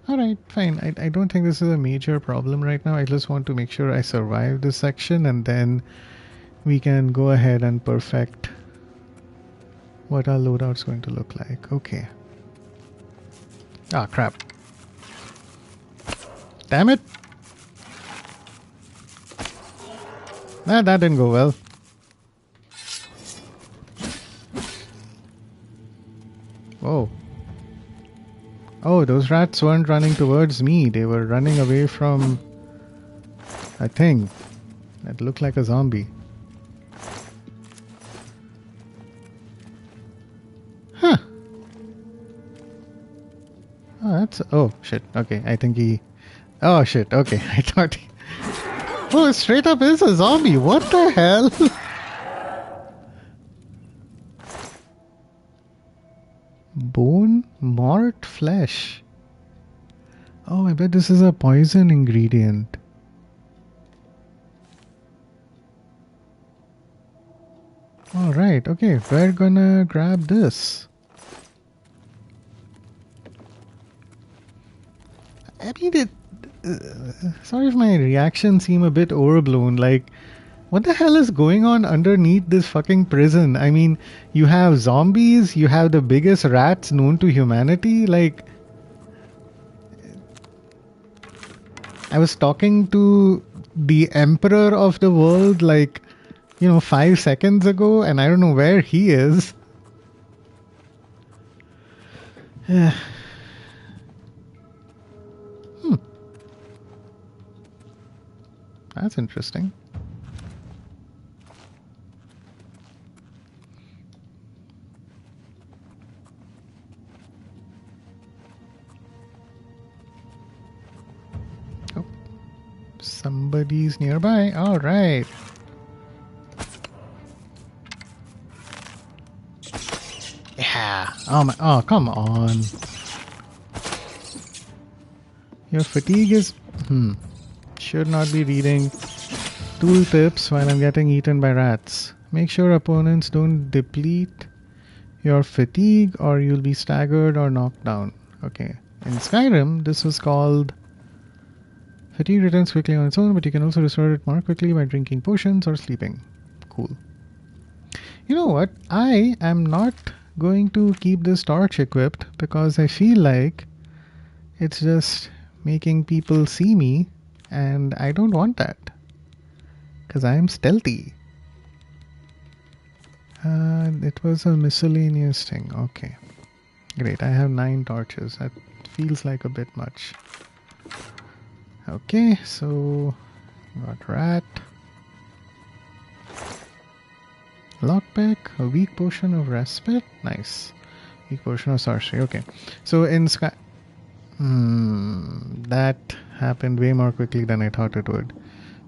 Alright, fine. I don't think this is a major problem right now. I just want to make sure I survive this section, and then we can go ahead and perfect what our loadout's going to look like. Okay. Ah, crap. Damn it! Nah, that didn't go well. Whoa. Oh, those rats weren't running towards me. They were running away from a thing that looked like a zombie. Huh. Oh, that's... Oh, shit. Okay, I think he... Oh, shit. Okay, I thought he... Oh, it straight up is a zombie. What the hell? Bone, mort, flesh. Oh, I bet this is a poison ingredient. Alright, okay, we're gonna grab this. I mean, sorry if my reactions seem a bit overblown. Like, what the hell is going on underneath this fucking prison? I mean, you have zombies, you have the biggest rats known to humanity. Like, I was talking to the emperor of the world, like, you know, 5 seconds ago, and I don't know where he is. That's interesting. Oh, somebody's nearby. All right. Yeah. Oh my. Oh, come on. Your fatigue is... Should not be reading tooltips while I'm getting eaten by rats. Make sure opponents don't deplete your fatigue or you'll be staggered or knocked down. Okay. In Skyrim, this was called... Fatigue returns quickly on its own, but you can also restore it more quickly by drinking potions or sleeping. Cool. You know what? I am not going to keep this torch equipped because I feel like it's just making people see me, and I don't want that because I am stealthy. It was a miscellaneous thing. Okay. Great. I have 9 torches. That feels like a bit much. Okay, so got rat. Lockpick, a weak potion of respite. Nice. Weak potion of sorcery. Okay. So in Sky... that happened way more quickly than I thought it would.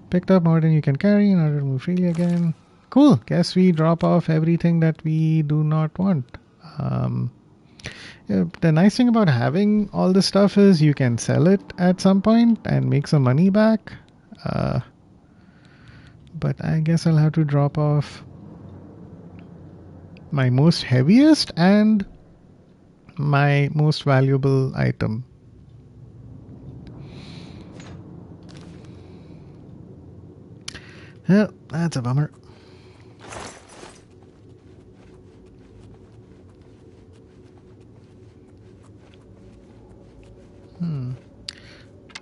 Picked up more than you can carry in order to move freely again. Cool. Guess we drop off everything that we do not want. The nice thing about having all this stuff is you can sell it at some point and make some money back. But I guess I'll have to drop off my most heaviest and my most valuable item. Well, that's a bummer.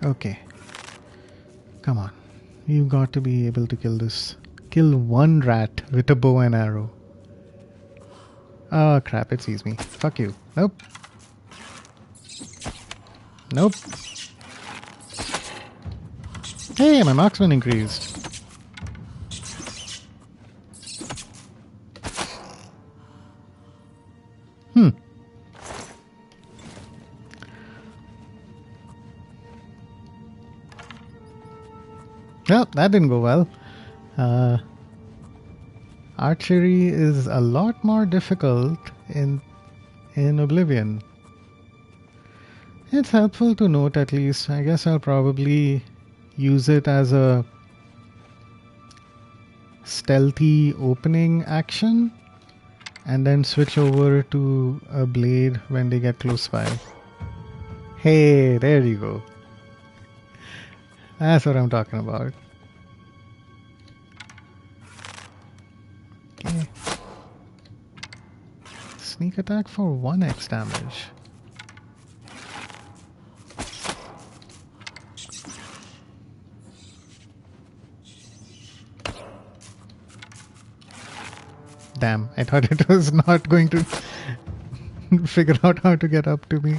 Okay. Come on. You've got to be able to kill this. Kill one rat with a bow and arrow. Oh crap, it sees me. Fuck you. Nope. Nope. Hey, my marksman increased. Well, that didn't go well. Archery is a lot more difficult in Oblivion. It's helpful to note at least. I guess I'll probably use it as a stealthy opening action and then switch over to a blade when they get close by. Hey, there you go. That's what I'm talking about. Okay. Sneak attack for 1x damage. Damn, I thought it was not going to figure out how to get up to me.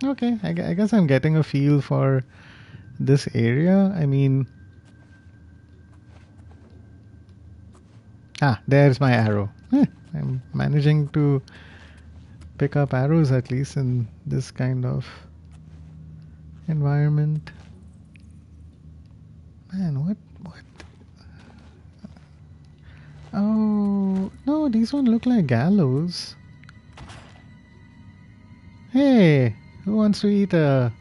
Okay, I guess I'm getting a feel for this area. I mean... there's my arrow. I'm managing to pick up arrows at least in this kind of environment. Man, what? Oh, no, these one look like gallows. Hey, who wants to eat a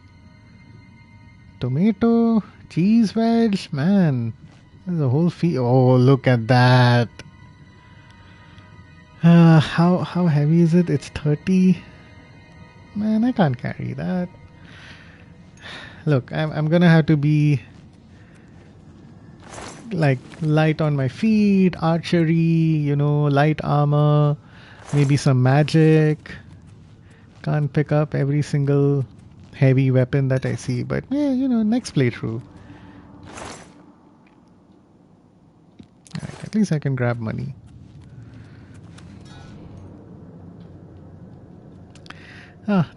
tomato, cheese wedge? Man, there's a whole oh, look at that. How heavy is it? It's 30. Man, I can't carry that. Look, I'm gonna have to be like light on my feet, archery, light armor, maybe some magic. Can't pick up every single heavy weapon that I see, but yeah, next playthrough. Alright, at least I can grab money.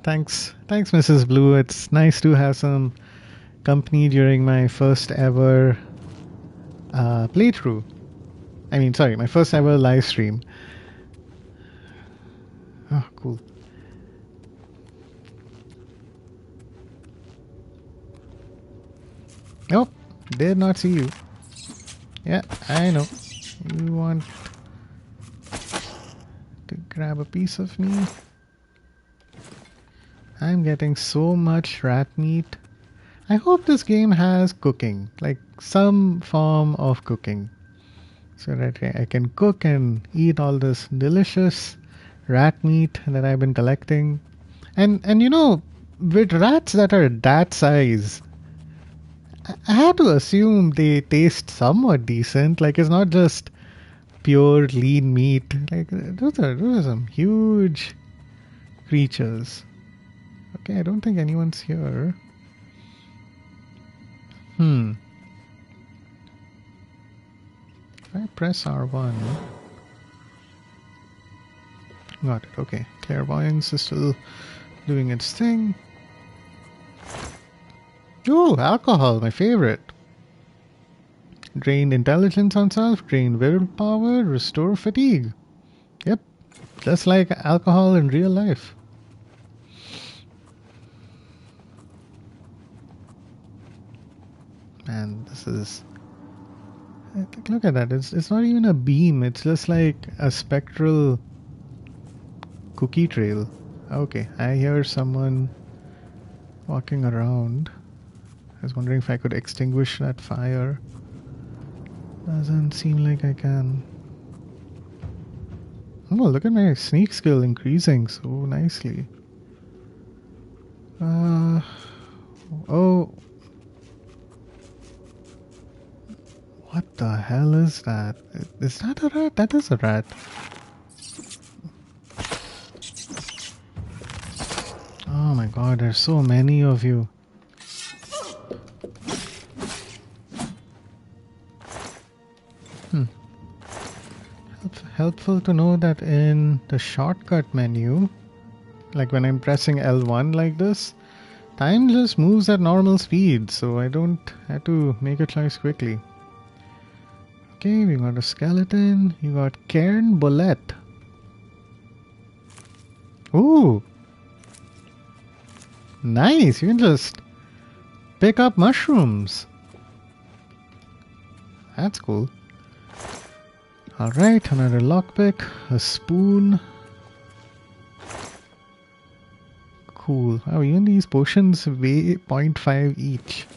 Thanks Mrs. Blue. It's nice to have some company during my first ever playthrough. I mean, sorry, my first ever live stream. Oh, cool. Nope, did not see you. Yeah, I know. You want to grab a piece of me? I'm getting so much rat meat. I hope this game has cooking, like some form of cooking, so that I can cook and eat all this delicious rat meat that I've been collecting. And you know, with rats that are that size, I have to assume they taste somewhat decent. Like it's not just pure lean meat. Like those are some huge creatures. Okay, I don't think anyone's here. If I press R1. Got it. Okay, clairvoyance is still doing its thing. Ooh, alcohol, my favorite. Drain intelligence on self, drain willpower, restore fatigue. Yep, just like alcohol in real life. Man, this is... Look at that. It's not even a beam. It's just like a spectral cookie trail. Okay, I hear someone walking around. I was wondering if I could extinguish that fire. Doesn't seem like I can. Oh, look at my sneak skill increasing so nicely. Oh. What the hell is that? Is that a rat? That is a rat. Oh my god, there's so many of you. Helpful to know that in the shortcut menu, like when I'm pressing L1 like this, time just moves at normal speed, so I don't have to make a choice quickly. Okay, we got a skeleton. You got Cairn Bolette. Ooh! Nice! You can just pick up mushrooms. That's cool. Alright, another lockpick. A spoon. Cool. Oh, even these potions weigh 0.5 each.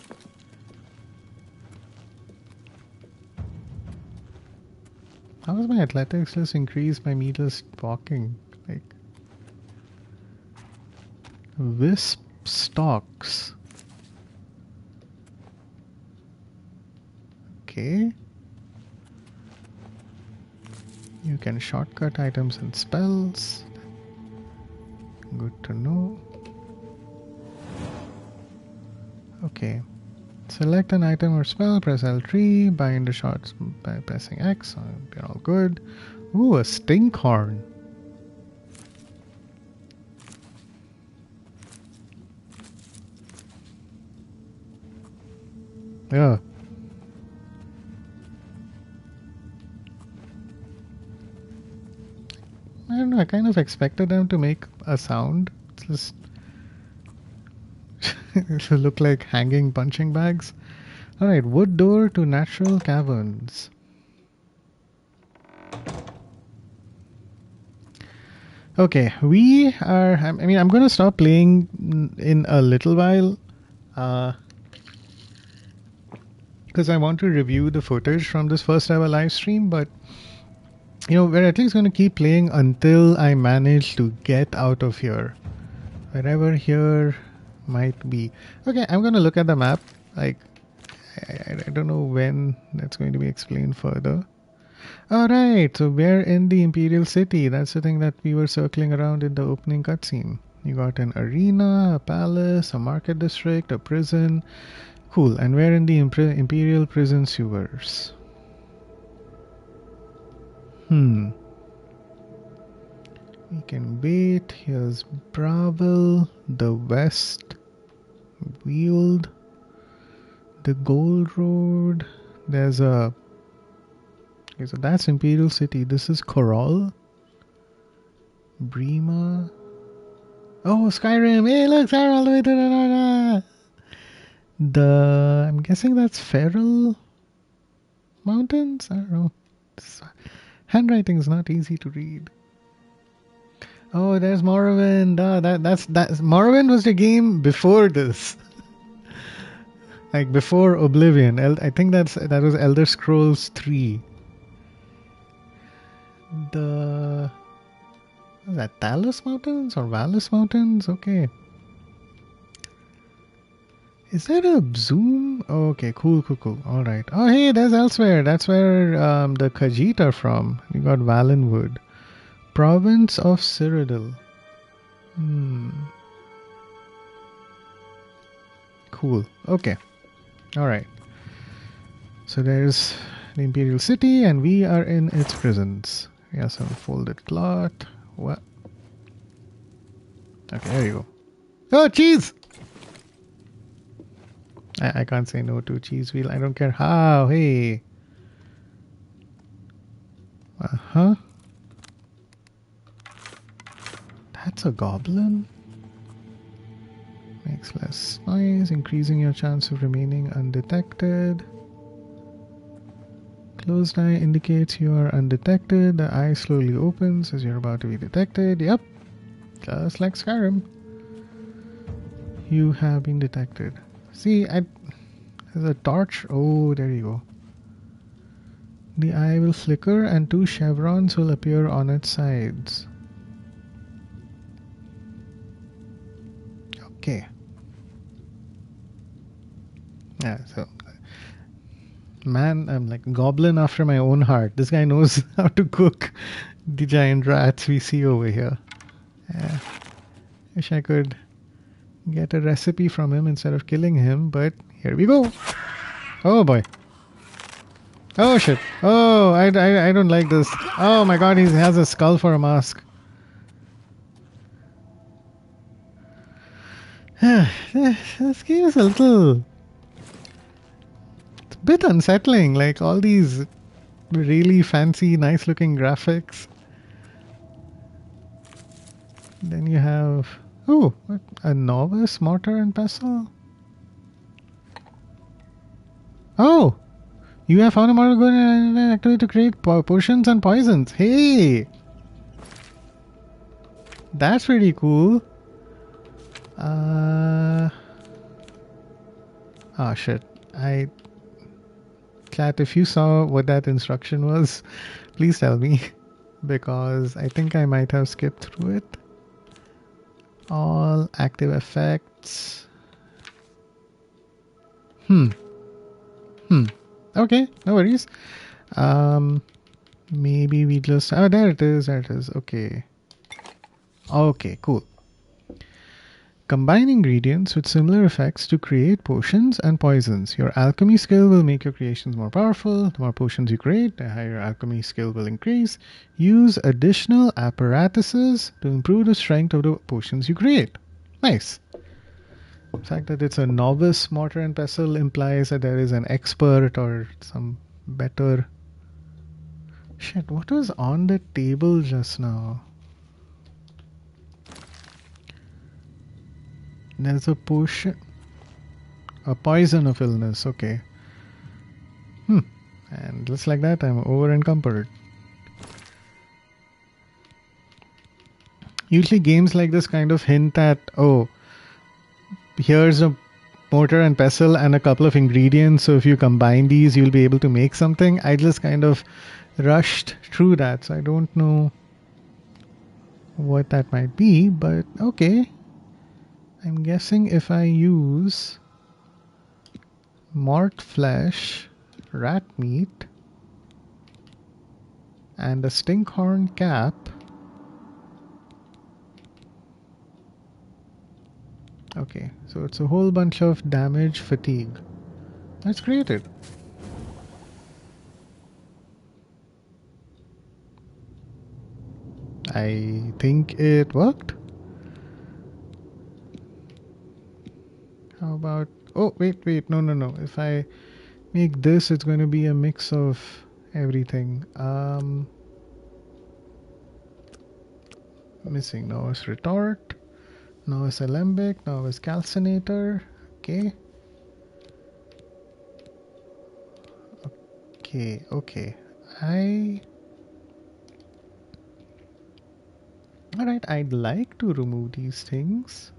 How does my athletics just increase by me just walking? Like, wisp stalks. Okay. You can shortcut items and spells. Good to know. Okay. Select an item or spell, press L3, bind the shots by pressing X. We're all good. Ooh, a stink horn. Yeah. I don't know, I kind of expected them to make a sound. It's just it'll look like hanging punching bags. Alright, wood door to natural caverns. Okay, we are... I mean, I'm going to stop playing in a little while. Because I want to review the footage from this first ever live stream, but you know, we're at least going to keep playing until I manage to get out of here. Wherever here might be. Okay, I'm going to look at the map. Like, I don't know when that's going to be explained further. Alright, so we're in the Imperial City. That's the thing that we were circling around in the opening cutscene. You got an arena, a palace, a market district, a prison. Cool, and we're in the Imperial prison sewers. We can wait. Here's Bravel, the West, Weald, the Gold Road. There's a... Okay, so that's Imperial City. This is Corral. Brema. Oh, Skyrim! Hey, look, Skyrim all the way to the I'm guessing that's Feral Mountains? I don't know. Handwriting is not easy to read. Oh, there's Morrowind. That's Morrowind was the game before this. Like before Oblivion. I think that was Elder Scrolls 3. Was that Talus Mountains or Valus Mountains? Okay. Is that a zoom? Oh, okay, cool. Alright. Oh, hey, there's Elsewhere. That's where the Khajiit are from. You got Valenwood. Province of Cyrodiil. Cool. Okay. Alright. So there's the Imperial City, and we are in its prisons. We have some folded cloth. What? Okay, there you go. Oh, cheese! I can't say no to cheese wheel. I don't care how. Hey. Uh-huh. That's a goblin? Makes less noise, increasing your chance of remaining undetected. Closed eye indicates you are undetected. The eye slowly opens as you're about to be detected. Yep. Just like Skyrim. You have been detected. See, there's a torch. Oh, there you go. The eye will flicker and 2 chevrons will appear on its sides. Okay. Yeah, so man, I'm like a goblin after my own heart. This guy knows how to cook the giant rats we see over here. Yeah. Wish I could get a recipe from him instead of killing him, but here we go. Oh boy. Oh shit. Oh, I don't like this. Oh my god, he has a skull for a mask. This game is it's a bit unsettling. Like all these really fancy, nice looking graphics. Then you have... Oh, what? A novice mortar and pestle? Oh! You have found a mortar good and activity to create potions and poisons. Hey! That's pretty cool. Oh shit. Chat, if you saw what that instruction was, please tell me. Because I think I might have skipped through it. All active effects. Okay, no worries. Maybe we just... Oh, there it is. Okay. Okay, cool. Combine ingredients with similar effects to create potions and poisons. Your alchemy skill will make your creations more powerful. The more potions you create, the higher alchemy skill will increase. Use additional apparatuses to improve the strength of the potions you create. Nice. The fact that it's a novice mortar and pestle implies that there is an expert or some better... Shit, what was on the table just now? There's a potion. A poison of illness, okay. And just like that, I'm over encumbered. Usually games like this kind of hint at, oh, here's a mortar and pestle and a couple of ingredients, so if you combine these, you'll be able to make something. I just kind of rushed through that, so I don't know what that might be, but okay. I'm guessing if I use mort flesh, rat meat, and a stinkhorn cap, okay, so it's a whole bunch of damage fatigue. Let's create it. I think it worked. How about... Oh, wait, no. If I make this, it's going to be a mix of everything. Missing Novice Retort, Novice Alembic, Novice Calcinator. Okay. Okay. Alright, I'd like to remove these things.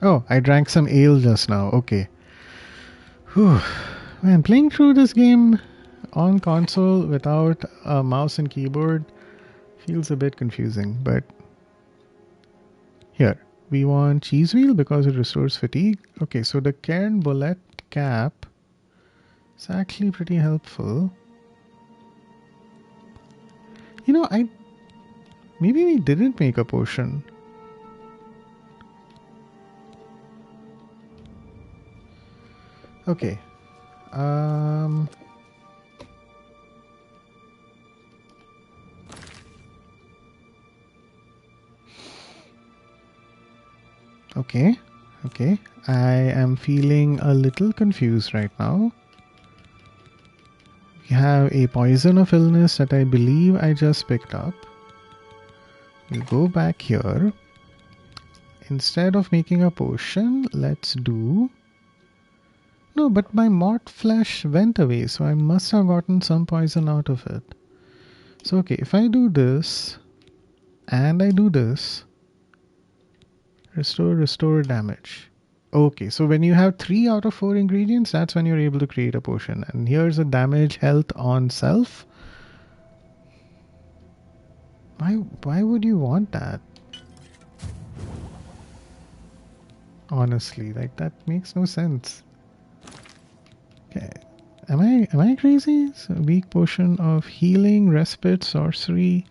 Oh, I drank some ale just now. Okay. Whew. Man, playing through this game on console without a mouse and keyboard feels a bit confusing, but here, we want cheese wheel because it restores fatigue. Okay, so the Cairn bullet cap is actually pretty helpful. You know, maybe we didn't make a potion. Okay. Okay. Okay. I am feeling a little confused right now. We have a poison of illness that I believe I just picked up. We'll go back here. Instead of making a potion, let's do... No, but my mort flesh went away, so I must have gotten some poison out of it. So, okay, if I do this, and I do this, restore damage. Okay, so when you have 3 out of 4 ingredients, that's when you're able to create a potion. And here's a damage health on self. Why would you want that? Honestly, like that makes no sense. Okay. Am I crazy? So weak potion of healing, respite, sorcery,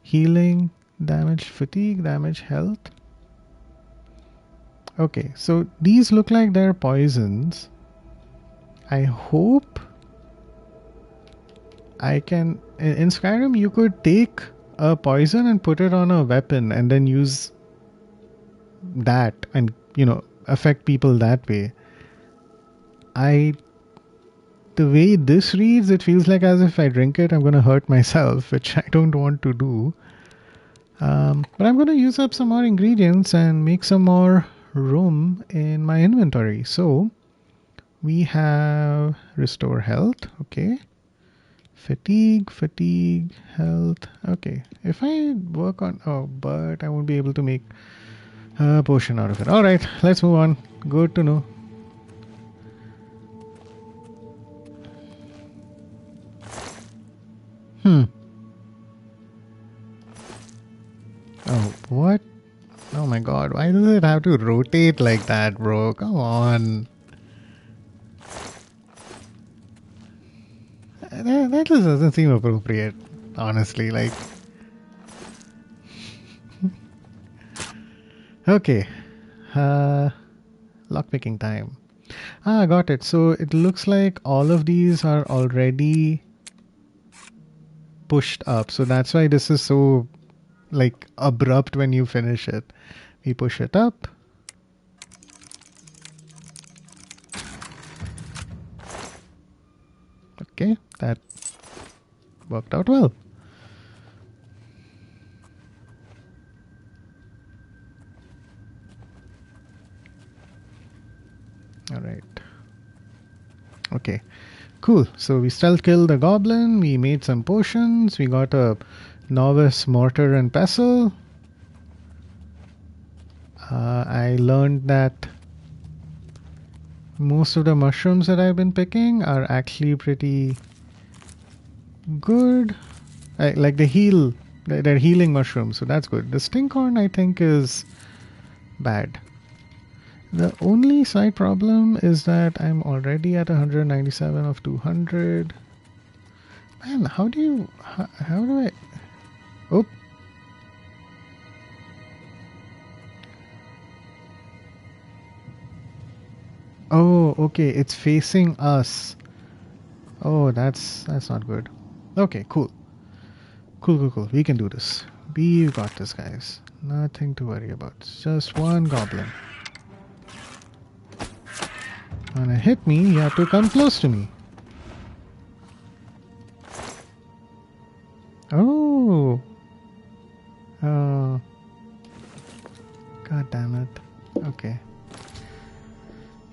healing, damage, fatigue, damage, health. Okay, so these look like they're poisons. I hope I can... In Skyrim, you could take a poison and put it on a weapon and then use that and, you know, affect people that way. The way this reads, it feels like as if I drink it, I'm going to hurt myself, which I don't want to do. But I'm going to use up some more ingredients and make some more room in my inventory. So we have restore health. Okay. Fatigue, health. Okay. If I work on... Oh, but I won't be able to make a potion out of it. Alright, let's move on. Good to know. Oh, what? Oh my god, why does it have to rotate like that, bro? Come on. That just doesn't seem appropriate, honestly. Like, okay. Lockpicking time. Ah, got it. So it looks like all of these are already pushed up. So that's why this is so, like, abrupt when you finish it. We push it up. Okay, that worked out well. Alright. Okay, cool. So we stealth killed the goblin, we made some potions, we got a novice mortar and pestle. I learned that most of the mushrooms that I've been picking are actually pretty good. Like they're healing mushrooms, so that's good. The stinkhorn I think is bad. The only side problem is that I'm already at 197 of 200. Man, how do I... Oh. Oh, okay, it's facing us. Oh, that's not good. Okay, cool. Cool. We can do this. We've got this, guys. Nothing to worry about. It's just one goblin. When it hit me, you have to come close to me. Oh. God damn it. Okay.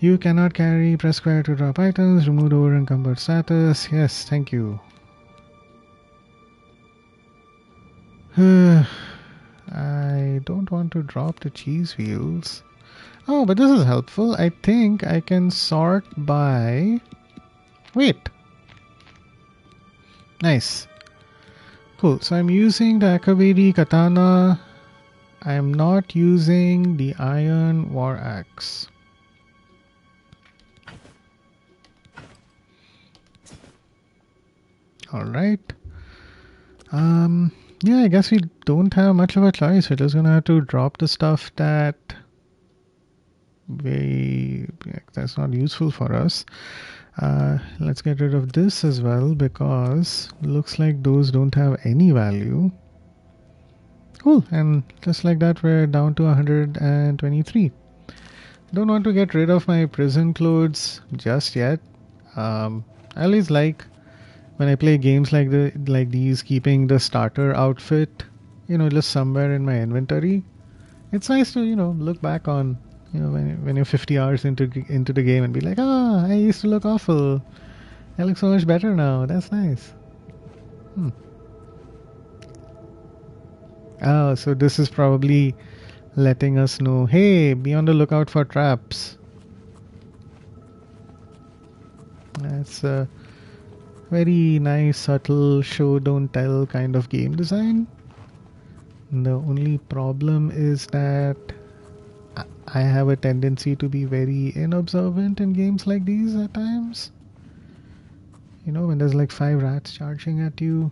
You cannot carry, press square to drop items, remove over encumbered status. Yes, thank you. I don't want to drop the cheese wheels. Oh, but this is helpful. I think I can sort by... Wait. Nice. Cool. So I'm using the Akaveri Katana. I'm not using the Iron War Axe. Alright. Yeah, I guess we don't have much of a choice. We're just gonna have to drop the stuff that's not useful for us. Let's get rid of this as well, because looks like those don't have any value. Cool, and just like that we're down to 123. Don't want to get rid of my prison clothes just yet. I always like when I play games like these, keeping the starter outfit, just somewhere in my inventory. It's nice to, look back on, when you're 50 hours into the game and be like, I used to look awful. I look so much better now. That's nice. Oh, so this is probably letting us know, hey, be on the lookout for traps. That's a very nice, subtle, show, don't tell kind of game design. The only problem is that I have a tendency to be very inobservant in games like these at times. When there's like 5 rats charging at you,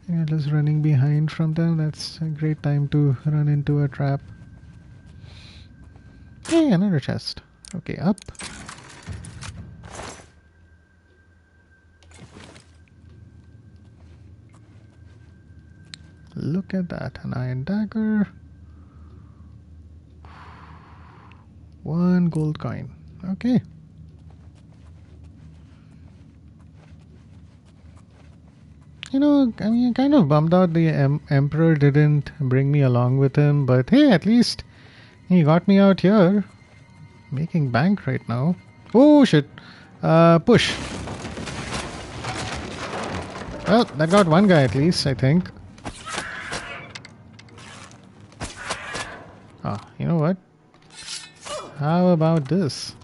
and you're just running behind from them, that's a great time to run into a trap. Hey, another chest. Okay, up. Look at that, an iron dagger. 1 gold coin. Okay. I'm kind of bummed out the Emperor didn't bring me along with him, but hey, at least he got me out here. Making bank right now. Oh, shit. Push. Well, that got 1 guy at least, I think. You know what? How about this?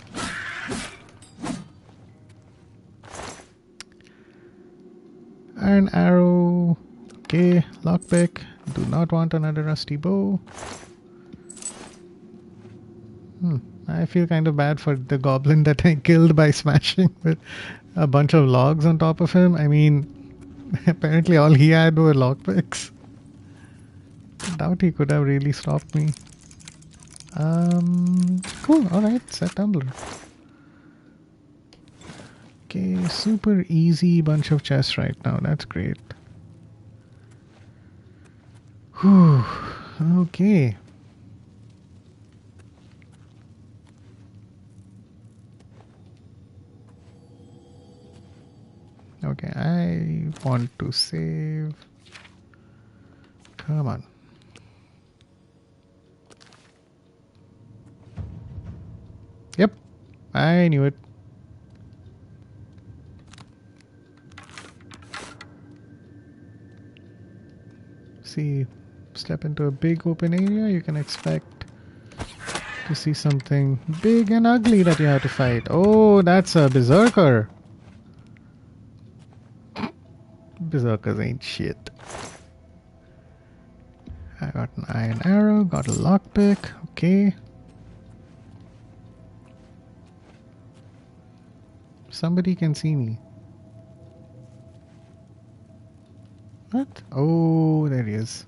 Iron arrow. Okay, lockpick. Do not want another rusty bow. I feel kind of bad for the goblin that I killed by smashing with a bunch of logs on top of him. I mean, apparently all he had were lockpicks. I doubt he could have really stopped me. Cool, alright, set tumbler. Okay, super easy bunch of chests right now, that's great. Whew, okay. Okay, I want to save. Come on. Yep, I knew it. See, step into a big open area, you can expect to see something big and ugly that you have to fight. Oh, that's a berserker. Berserkers ain't shit. I got an iron arrow, got a lockpick, okay. Somebody can see me. What? Oh, there he is.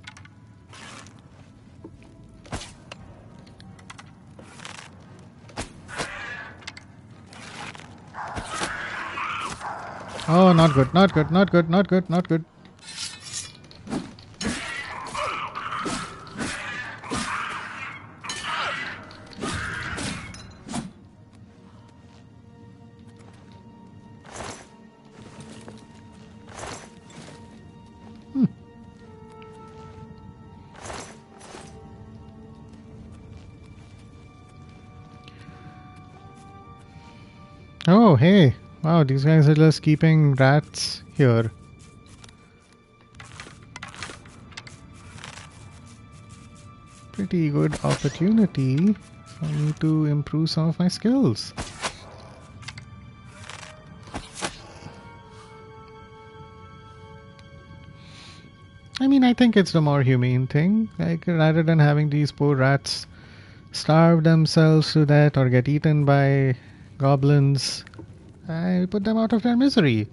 Oh, not good, not good, not good, not good, not good. Oh, hey. Wow, these guys are just keeping rats here. Pretty good opportunity for me to improve some of my skills. I mean, I think it's the more humane thing. Like, rather than having these poor rats starve themselves to death or get eaten by goblins, I put them out of their misery.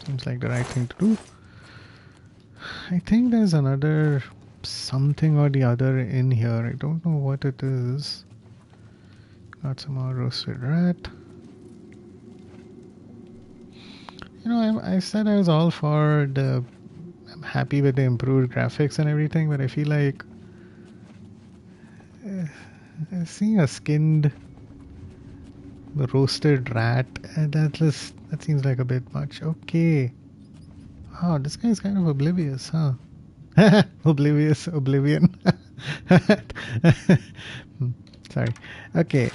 Seems like the right thing to do. I think there's another something or the other in here. I don't know what it is. Got some more roasted rat. You know, I said I was all for the... I'm happy with the improved graphics and everything, but I feel like... seeing a skinned... roasted rat, that seems like a bit much. Okay. Oh, this guy's kind of oblivious, huh? Oblivious, Oblivion. Sorry. Okay.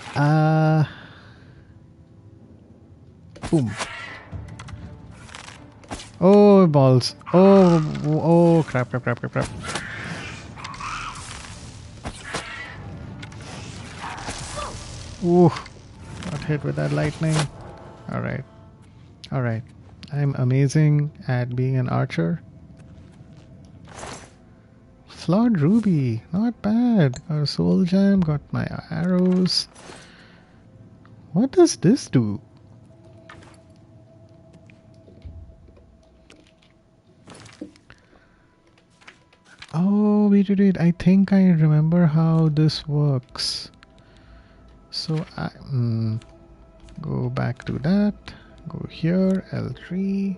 Boom. Oh, balls. Oh, crap. Ooh, got hit with that lightning. Alright. I'm amazing at being an archer. Flawed ruby. Not bad. Got a soul gem. Got my arrows. What does this do? Oh, wait. I think I remember how this works. So I go back to that. Go here, L3.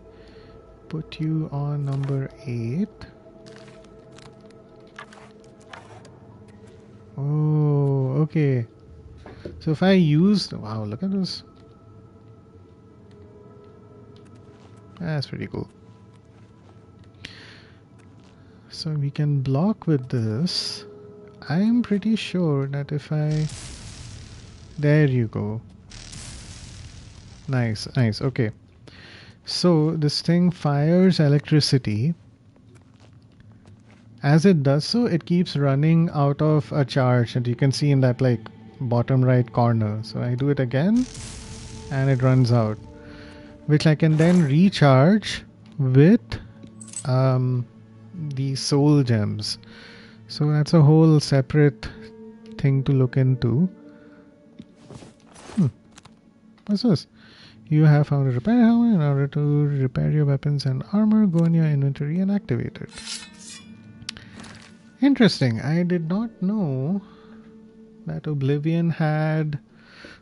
Put you on number 8. Oh, okay. So if I use... Wow, look at this. That's pretty cool. So we can block with this. I'm pretty sure that if I... There you go. Nice. Okay. So this thing fires electricity. As it does so, it keeps running out of a charge, and you can see in that like bottom right corner. So I do it again and it runs out, which I can then recharge with the soul gems. So that's a whole separate thing to look into. What's this? You have found a repair helmet. In order to repair your weapons and armor, go in your inventory and activate it. Interesting. I did not know that Oblivion had...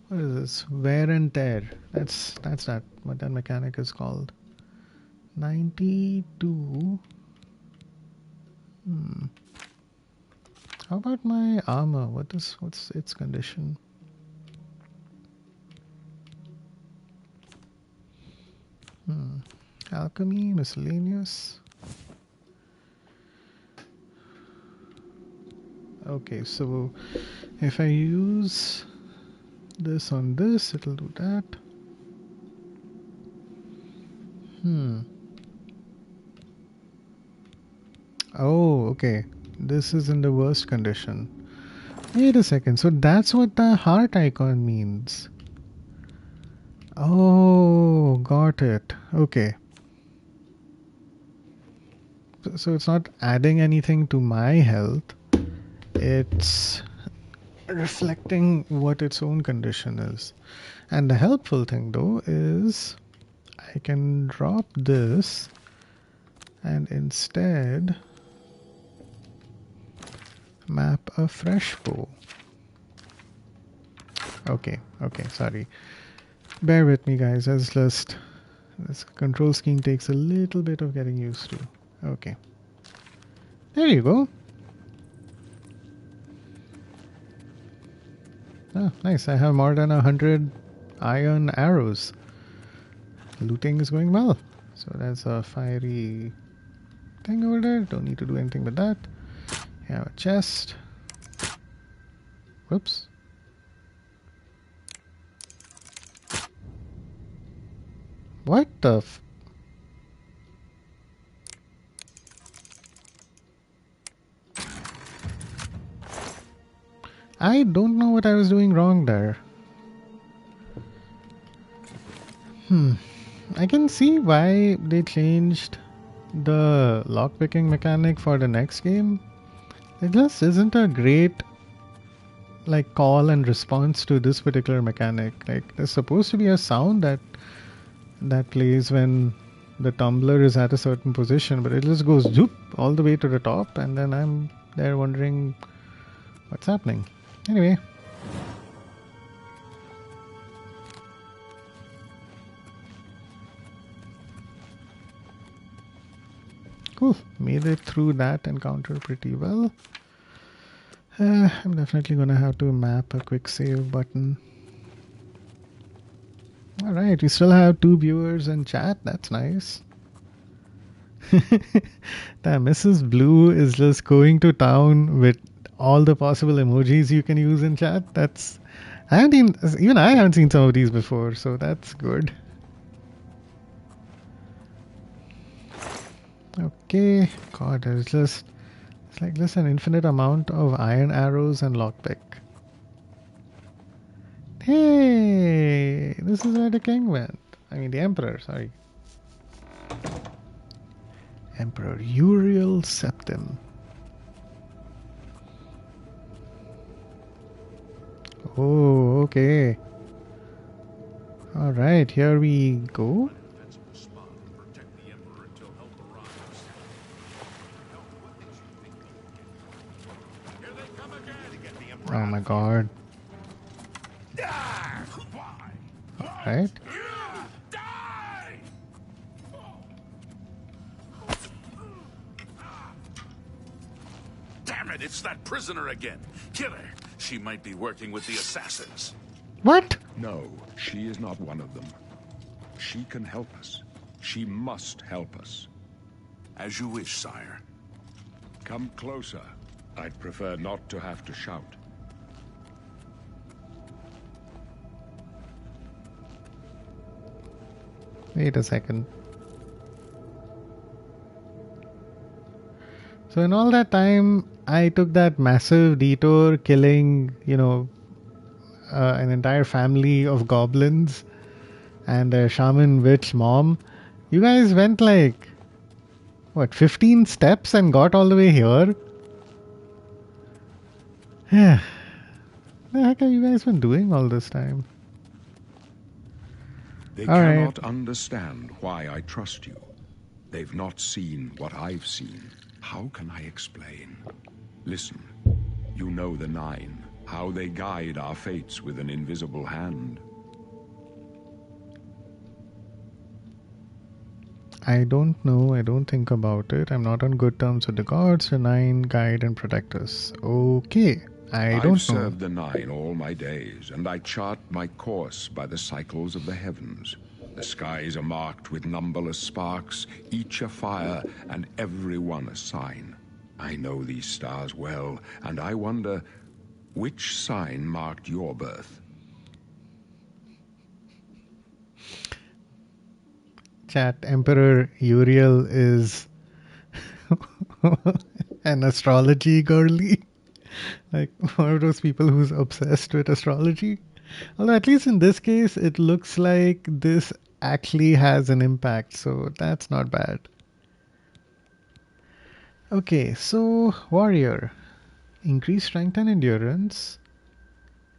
What is this? Wear and tear. That's what that mechanic is called. 92. How about my armor? What's its condition? Alchemy, miscellaneous. Okay, so if I use this on this, it'll do that. Oh, okay. This is in the worst condition. Wait a second. So that's what the heart icon means. Oh, got it. Okay. So it's not adding anything to my health. It's reflecting what its own condition is. And the helpful thing though is I can drop this and instead map a fresh bow. Okay, sorry. Bear with me guys, this control scheme takes a little bit of getting used to. Okay. There you go. Oh, nice. I have more than 100 iron arrows. Looting is going well. So that's a fiery thing over there. Don't need to do anything with that. You have a chest. Whoops. What the I don't know what I was doing wrong there. I can see why they changed the lockpicking mechanic for the next game. It just isn't a great like call and response to this particular mechanic. Like there's supposed to be a sound that plays when the tumbler is at a certain position, but it just goes zoop all the way to the top, and then I'm there wondering what's happening. Anyway. Cool. Made it through that encounter pretty well. I'm definitely gonna have to map a quick save button. Alright, we still have 2 viewers in chat. That's nice. That Mrs. Blue is just going to town with all the possible emojis you can use in chat. I haven't seen some of these before, so that's good. Okay, God, it's like just an infinite amount of iron arrows and lockpick. Hey, this is where the king went. I mean, the emperor, sorry. Emperor Uriel Septim. Oh, okay. Alright, here we go. Oh my god. Alright. Damn it, it's that prisoner again. Kill her. She might be working with the assassins. What? No, she is not one of them. She can help us. She must help us. As you wish, sire. Come closer. I'd prefer not to have to shout. Wait a second. So in all that time, I took that massive detour killing, an entire family of goblins and a shaman witch mom. You guys went like, 15 steps and got all the way here? Yeah. What the heck have you guys been doing all this time? They All right. cannot understand why I trust you. They've not seen what I've seen. How can I explain? Listen, you know the Nine, how they guide our fates with an invisible hand. I don't know. I don't think about it. I'm not on good terms with the gods. The Nine guide and protect us. Okay. I don't I've served know. the Nine all my days, and I chart my course by the cycles of the heavens. The skies are marked with numberless sparks, each a fire, and every one a sign. I know these stars well, and I wonder, which sign marked your birth? Chat, Emperor Uriel is an astrology girly. Like one of those people who's obsessed with astrology. Although at least in this case, it looks like this actually has an impact, so that's not bad. Okay, so warrior. Increase strength and endurance.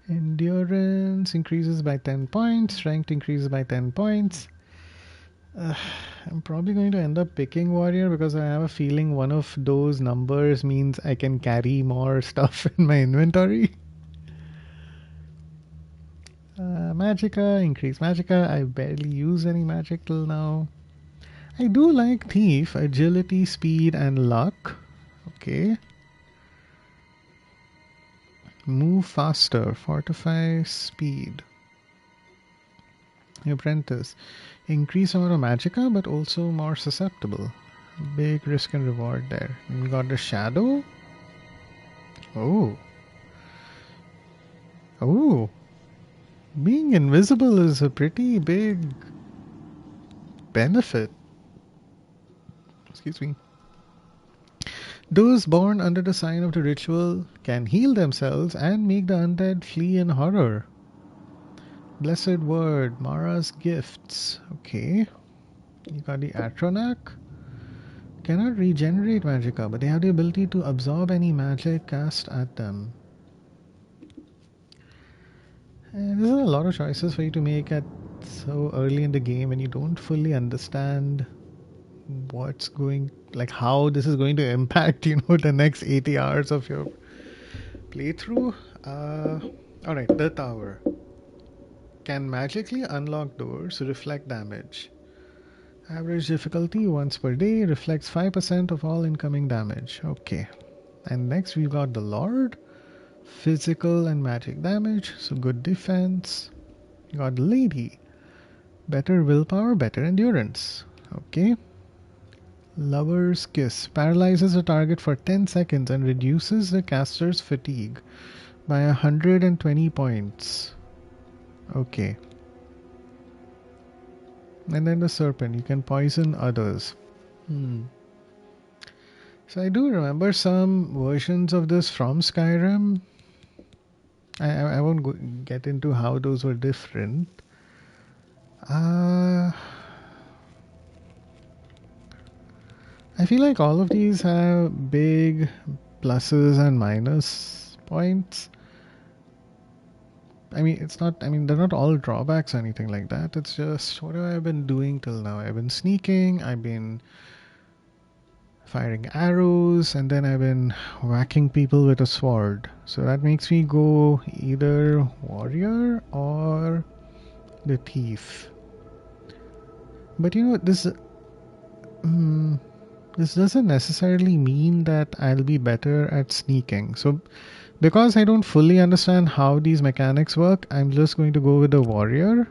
Endurance increases by 10 points. Strength increases by 10 points. I'm probably going to end up picking warrior because I have a feeling one of those numbers means I can carry more stuff in my inventory. Magicka, increase Magicka. I barely use any magic till now. I do like thief, agility, speed, and luck. Okay. Move faster, fortify speed. Apprentice. Increase amount of magicka, but also more susceptible. Big risk and reward there. And we got the shadow. Oh. Oh. Being invisible is a pretty big benefit. Excuse me. Those born under the sign of the ritual can heal themselves and make the undead flee in horror. Blessed word, Mara's gifts. Okay. You got the Atronak. Cannot regenerate magicka, but they have the ability to absorb any magic cast at them. And there's a lot of choices for you to make at so early in the game when you don't fully understand what's going, like how this is going to impact, the next 80 hours of your playthrough. Alright, the tower. Can magically unlock doors to reflect damage. Average difficulty once per day, reflects 5% of all incoming damage. Okay. And next we've got the Lord. Physical and magic damage, so good defense. You got the Lady. Better willpower, better endurance. Okay. Lover's Kiss. Paralyzes the target for 10 seconds and reduces the caster's fatigue by 120 points. Okay. And then the Serpent. You can poison others. So I do remember some versions of this from Skyrim. I won't get into how those were different. I feel like all of these have big pluses and minus points. I mean, they're not all drawbacks or anything like that. It's just, what have I been doing till now? I've been sneaking, I've been firing arrows, and then I've been whacking people with a sword. So that makes me go either warrior or the thief. But this doesn't necessarily mean that I'll be better at sneaking. So because I don't fully understand how these mechanics work, I'm just going to go with the warrior.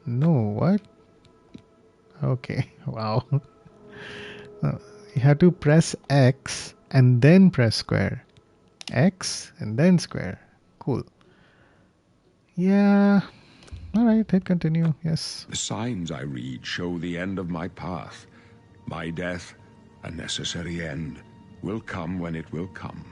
No, what? Okay, wow. You have to press X and then press square. X and then square. Cool. Yeah. Alright, hit continue. Yes. The signs I read show the end of my path. My death, a necessary end, will come when it will come.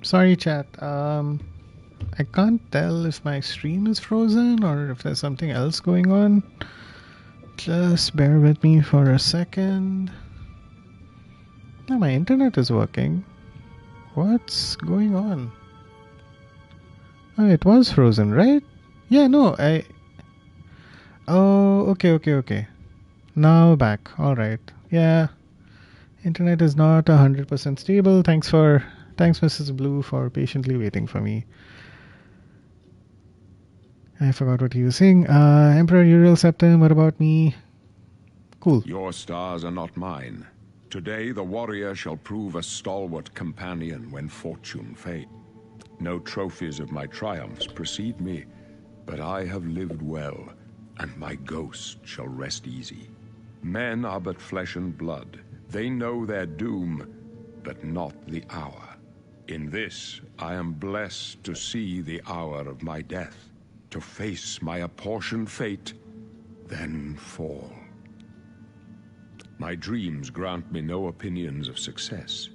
Sorry, chat. I can't tell if my stream is frozen or if there's something else going on. Just bear with me for a second. No, my internet is working. What's going on? Oh, it was frozen, right? Yeah, no, Oh, okay. Now back. Alright. Yeah. Internet is not 100% stable. Thanks, Mrs. Blue, for patiently waiting for me. I forgot what you were saying. Emperor Uriel Septim, what about me? Cool. Your stars are not mine. Today the warrior shall prove a stalwart companion when fortune fades. No trophies of my triumphs precede me, but I have lived well, and my ghost shall rest easy. Men are but flesh and blood. They know their doom, but not the hour. In this, I am blessed to see the hour of my death, to face my apportioned fate, then fall. My dreams grant me no opinions of success.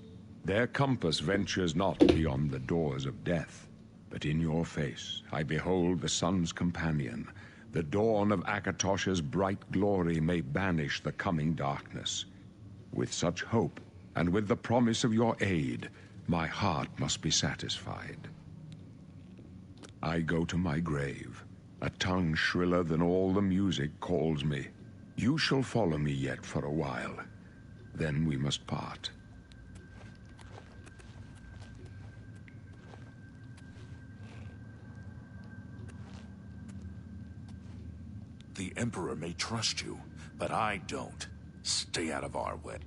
Their compass ventures not beyond the doors of death. But in your face I behold the sun's companion. The dawn of Akatosh's bright glory may banish the coming darkness. With such hope, and with the promise of your aid, my heart must be satisfied. I go to my grave. A tongue shriller than all the music calls me. You shall follow me yet for a while. Then we must part. The Emperor may trust you, but I don't. Stay out of our way.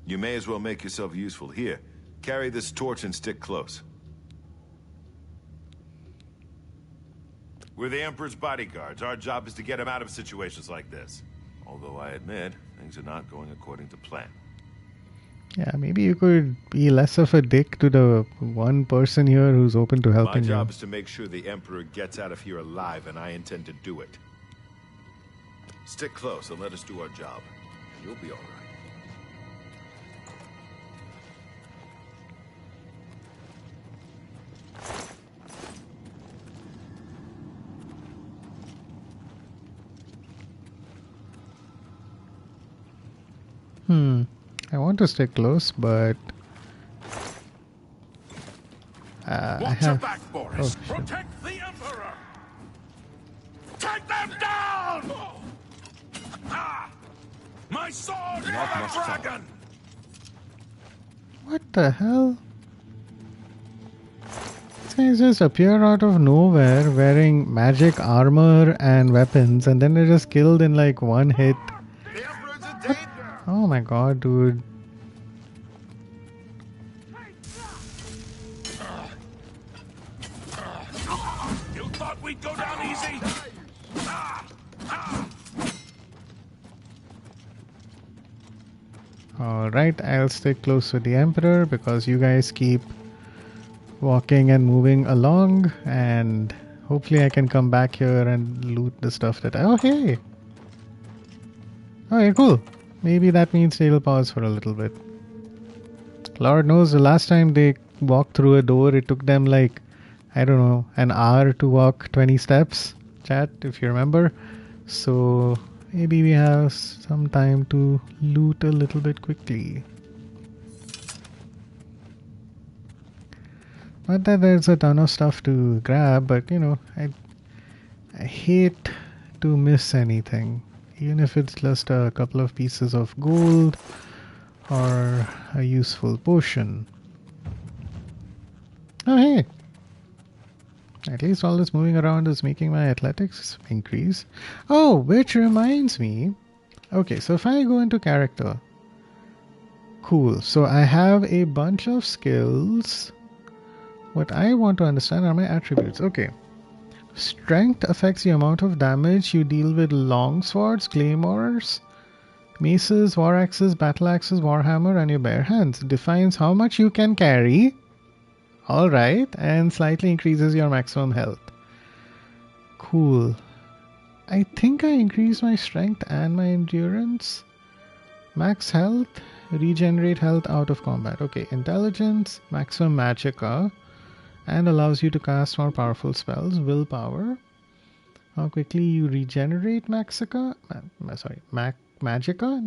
You may as well make yourself useful. Here, carry this torch and stick close. We're the Emperor's bodyguards. Our job is to get him out of situations like this. Although I admit, Things are not going according to plan. Yeah, maybe you could be less of a dick to the one person here who's open to My helping job you. is to make sure the Emperor gets out of here alive, and I intend to do it. Stick close and let us do our job. You'll be all right. I want to stay close, but I Watch your have. back, Oh, Boris. shit. Protect the Emperor. Take them down! Ah! My sword for the dragon! What the hell? These guys just appear out of nowhere wearing magic armor and weapons, and then they're just killed in like one hit. The Emperor's in danger! Oh my god, dude. You thought we'd go down easy? Alright, I'll stay close to the Emperor because you guys keep walking and moving along, and hopefully I can come back here and loot the stuff that oh hey! Okay, cool. Maybe that means they'll pause for a little bit. Lord knows the last time they walked through a door it took them like, I don't know, an hour to walk 20 steps, chat, if you remember. So maybe we have some time to loot a little bit quickly. Not that there's a ton of stuff to grab, but you know, I hate to miss anything. Even if it's just a couple of pieces of gold or a useful potion. Oh hey! At least all this moving around is making my athletics increase. Oh, which reminds me. Okay, so if I go into character. Cool. So I have a bunch of skills. What I want to understand are my attributes. Okay. Strength affects the amount of damage you deal with longswords, claymores, maces, war axes, battle axes, warhammer, and your bare hands. Defines how much you can carry. Alright, and slightly increases your maximum health. Cool. I think I increased my strength and my endurance. Max health, regenerate health out of combat. Okay, intelligence, maximum magicka, and allows you to cast more powerful spells. Willpower. How quickly you regenerate magicka, and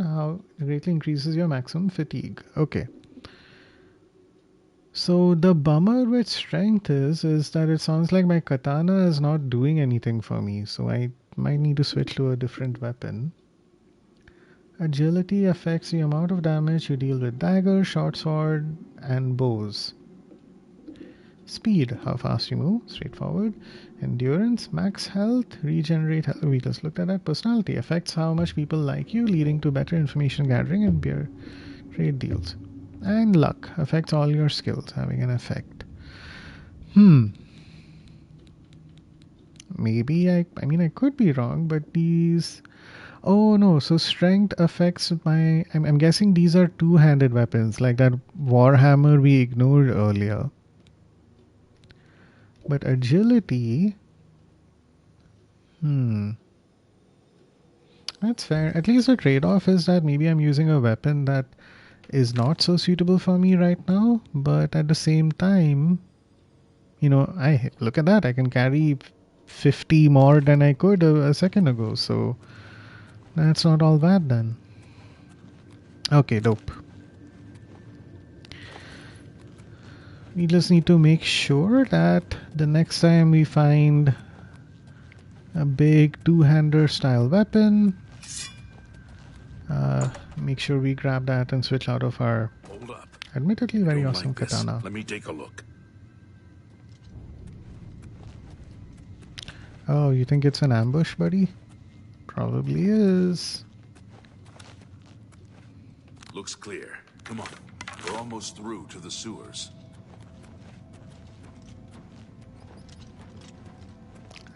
how greatly increases your maximum fatigue. Okay. So the bummer with strength is that it sounds like my katana is not doing anything for me. So I might need to switch to a different weapon. Agility affects the amount of damage you deal with daggers, short sword, and bows. Speed, how fast you move, straightforward. Endurance, max health, regenerate health. We just looked at that. Personality affects how much people like you, leading to better information gathering and better trade deals. And luck affects all your skills, having an effect. Maybe I could be wrong, but these. Oh no, so strength affects my. I'm guessing these are two-handed weapons, like that warhammer we ignored earlier. But agility. That's fair. At least the trade-off is that maybe I'm using a weapon that is not so suitable for me right now, but at the same time, you know, I look at that. I can carry 50 more than I could a second ago, so that's not all bad then. Okay, dope. We just need to make sure that the next time we find a big two-hander style weapon, make sure we grab that and switch out of our Hold up. admittedly very Don't awesome like this. katana. Let me take a look. Oh, you think it's an ambush, buddy? Probably is. Looks clear. Come on. We're almost through to the sewers.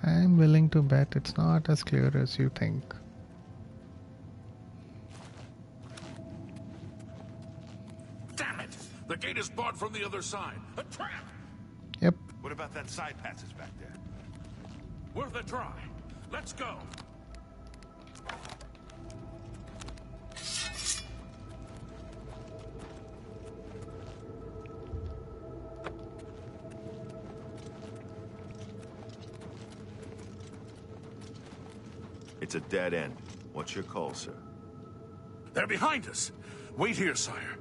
I'm willing to bet it's not as clear as you think. The gate is barred from the other side. A trap! Yep. What about that side passage back there? Worth a try. Let's go. It's a dead end. What's your call, sir? They're behind us. Wait here, sire.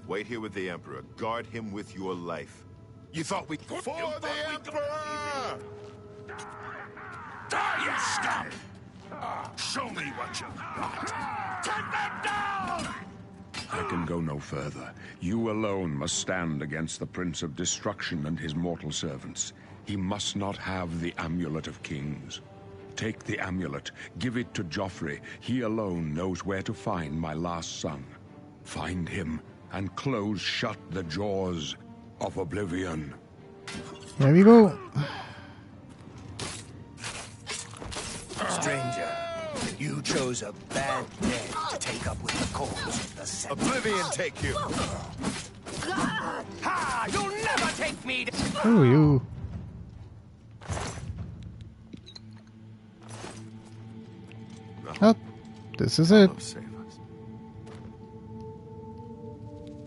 Wait here with the Emperor. Guard him with your life. You thought we... For the Emperor! Die, you scum! Show me what you got. Take them down! I can go no further. You alone must stand against the Prince of Destruction and his mortal servants. He must not have the Amulet of Kings. Take the amulet, give it to Joffrey. He alone knows where to find my last son. Find him, and close shut the jaws of Oblivion. There we go. Stranger, you chose a bad day to take up with the cause of the Seven. Oblivion take you! Ha! You'll never take me to... Oh, you. Oh, this is it. God save us.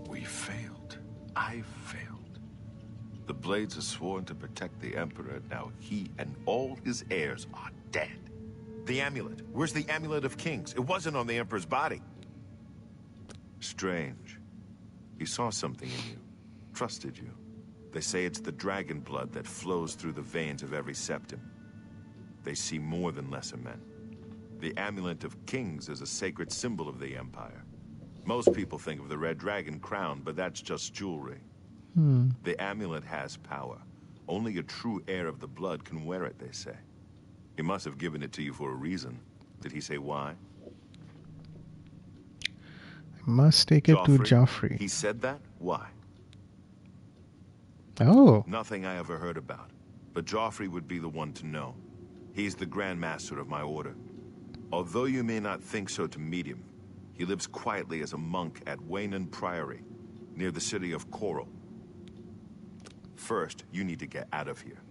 We failed. I failed. The Blades are sworn to protect the Emperor. Now he and all his heirs are dead. The amulet. Where's the Amulet of Kings? It wasn't on the Emperor's body. Strange. He saw something in you. Trusted you. They say it's the dragon blood that flows through the veins of every septim. They see more than lesser men. The Amulet of Kings is a sacred symbol of the Empire. Most people think of the red dragon crown, but that's just jewelry. The amulet has power. Only a true heir of the blood can wear it, they say. He must have given it to you for a reason. Did he say why? I must take it to Joffrey. He said that? Why? Oh. Nothing I ever heard about. But Joffrey would be the one to know. He's the Grand Master of my order. Although you may not think so to meet him, he lives quietly as a monk at Waynon Priory, near the city of Coral. First, you need to get out of here.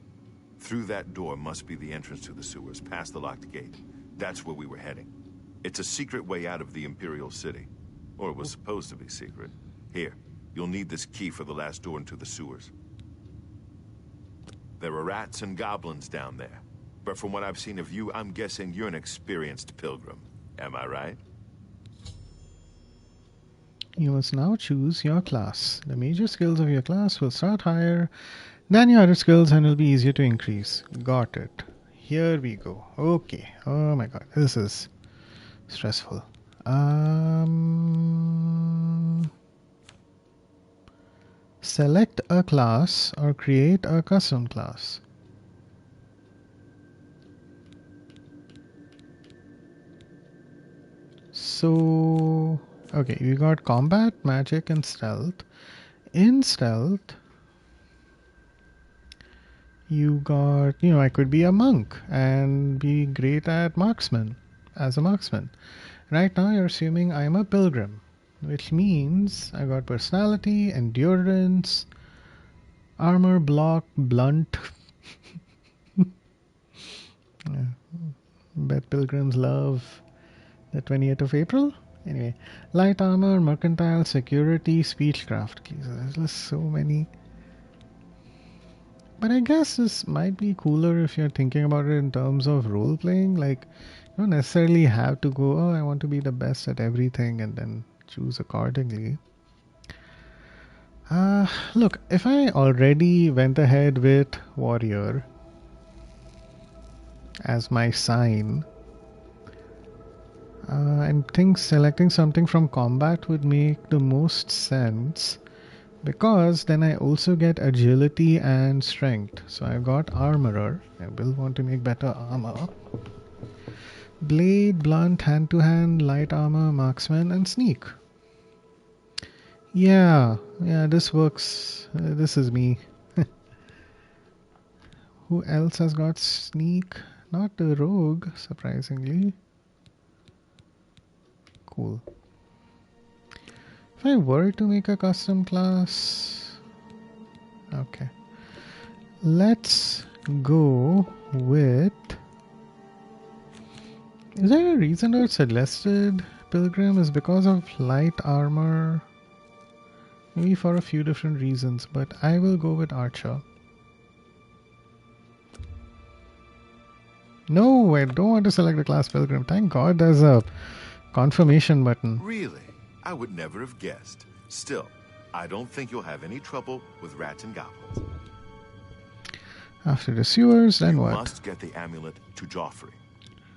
Through that door must be the entrance to the sewers, past the locked gate. That's where we were heading. It's a secret way out of the Imperial City. Or it was supposed to be secret. Here, you'll need this key for the last door into the sewers. There are rats and goblins down there. But from what I've seen of you, I'm guessing you're an experienced pilgrim. Am I right? You must now choose your class. The major skills of your class will start higher than your other skills and will be easier to increase. Got it. Here we go. Okay. Oh my god. This is stressful. Select a class or create a custom class. So, okay, we got combat, magic, and stealth. In stealth, you got, I could be a monk and be great at marksman, as a marksman. Right now, you're assuming I'm a pilgrim, which means I got personality, endurance, armor, block, blunt. Yeah. Bet pilgrims love the 28th of April? Anyway, light armor, mercantile, security, speechcraft. There's just so many. But I guess this might be cooler if you're thinking about it in terms of role-playing. Like, you don't necessarily have to go, oh, I want to be the best at everything and then choose accordingly. Look, if I already went ahead with warrior as my sign, I think selecting something from combat would make the most sense, because then I also get agility and strength. So I've got armorer. I will want to make better armor. Blade, blunt, hand-to-hand, light armor, marksman, and sneak. Yeah, this works. This is me. Who else has got sneak? Not the rogue, surprisingly. Cool. If I were to make a custom class... Okay. Let's go with... Is there a reason that Celested Pilgrim is because of light armor? Maybe for a few different reasons, but I will go with Archer. No, I don't want to select the class Pilgrim. Thank God there's a confirmation button. Really? I would never have guessed. Still, I don't think you'll have any trouble with rats and goblins. After the sewers, then what? You must get the amulet to Joffrey.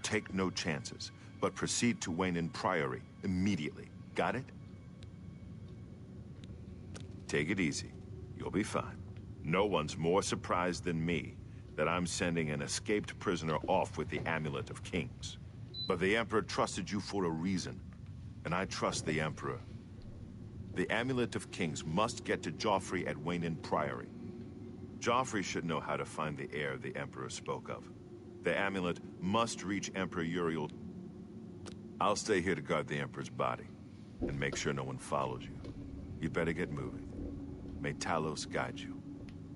Take no chances, but proceed to Wayne Priory immediately. Got it? Take it easy. You'll be fine. No one's more surprised than me that I'm sending an escaped prisoner off with the Amulet of Kings. But the Emperor trusted you for a reason, and I trust the Emperor. The Amulet of Kings must get to Joffrey at Wayne Priory. Joffrey should know how to find the heir the Emperor spoke of. The amulet must reach Emperor Uriel. I'll stay here to guard the Emperor's body, and make sure no one follows you. You better get moving. May Talos guide you.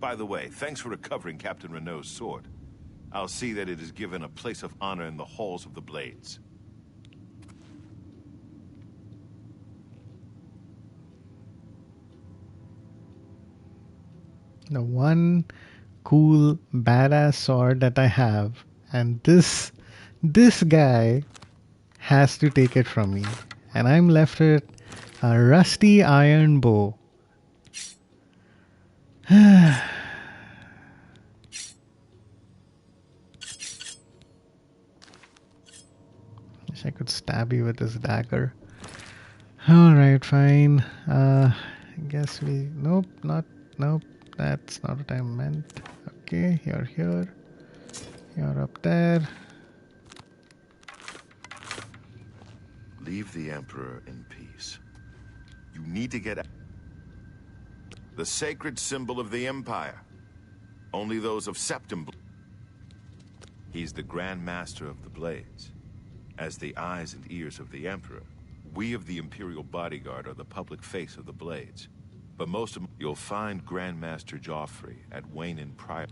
By the way, thanks for recovering Captain Renault's sword. I'll see that it is given a place of honor in the halls of the Blades. The one cool badass sword that I have, and this guy has to take it from me, and I'm left with a rusty iron bow. Wish I could stab you with this dagger. Alright, fine. I guess we... Nope, that's not what I meant. Okay, you're here. You're up there. Leave the Emperor in peace. You need to get the sacred symbol of the Empire. Only those of Septim. He's the Grand Master of the Blades. As the eyes and ears of the Emperor, we of the Imperial Bodyguard are the public face of the Blades. But most of you'll find Grandmaster Joffrey at Wayne Priory.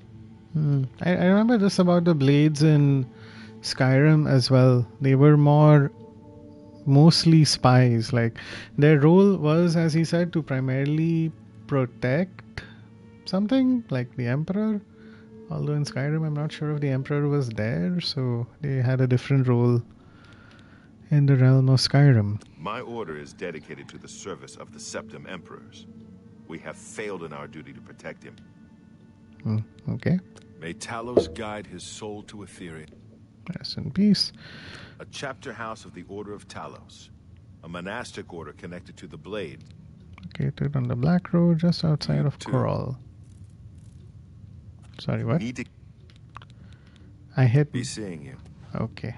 I remember this about the Blades in Skyrim as well. They were mostly spies. Like, their role was, as he said, to primarily protect something, like the Emperor. Although in Skyrim, I'm not sure if the Emperor was there, so they had a different role in the realm of Skyrim. My order is dedicated to the service of the Septim Emperors. We have failed in our duty to protect him. Okay. May Talos guide his soul to Etheria. Rest in peace. A chapter house of the Order of Talos. A monastic order connected to the Blade. Located on the Black Road, just outside of Coral. Sorry, what? I hit... Be seeing you. Okay.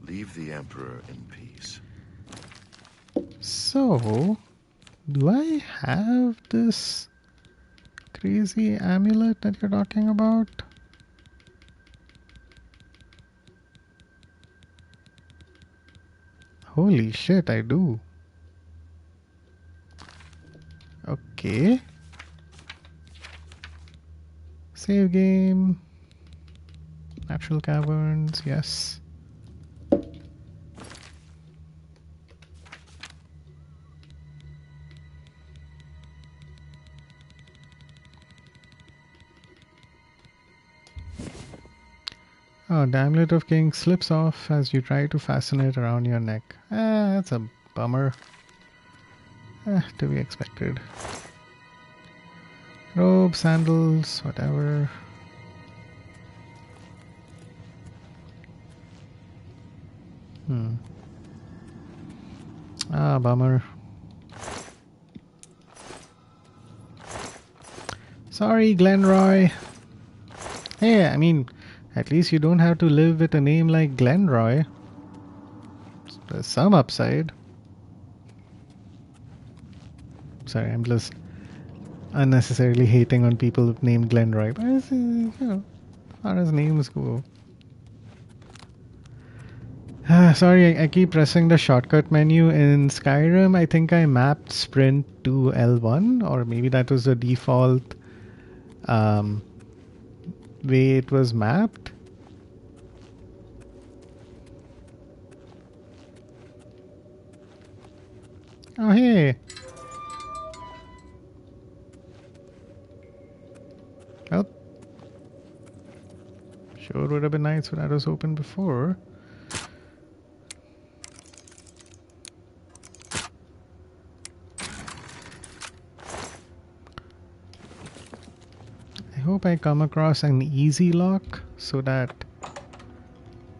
Leave the Emperor in peace. So, do I have this crazy amulet that you're talking about? Holy shit, I do. Okay. Save game. Natural caverns, yes. Oh, the Amulet of King slips off as you try to fasten it around your neck. That's a bummer. To be expected. Robe, sandals, whatever. Bummer. Sorry, Glenroy. Hey, I mean, at least you don't have to live with a name like Glenroy. There's some upside. Sorry, I'm just unnecessarily hating on people named Glenroy. But it's, as far as names go. Sorry, I keep pressing the shortcut menu in Skyrim. I think I mapped sprint to L1, or maybe that was the default um, way it was mapped. Oh, hey. Well, sure would have been nice when I was open before. I hope I come across an easy lock so that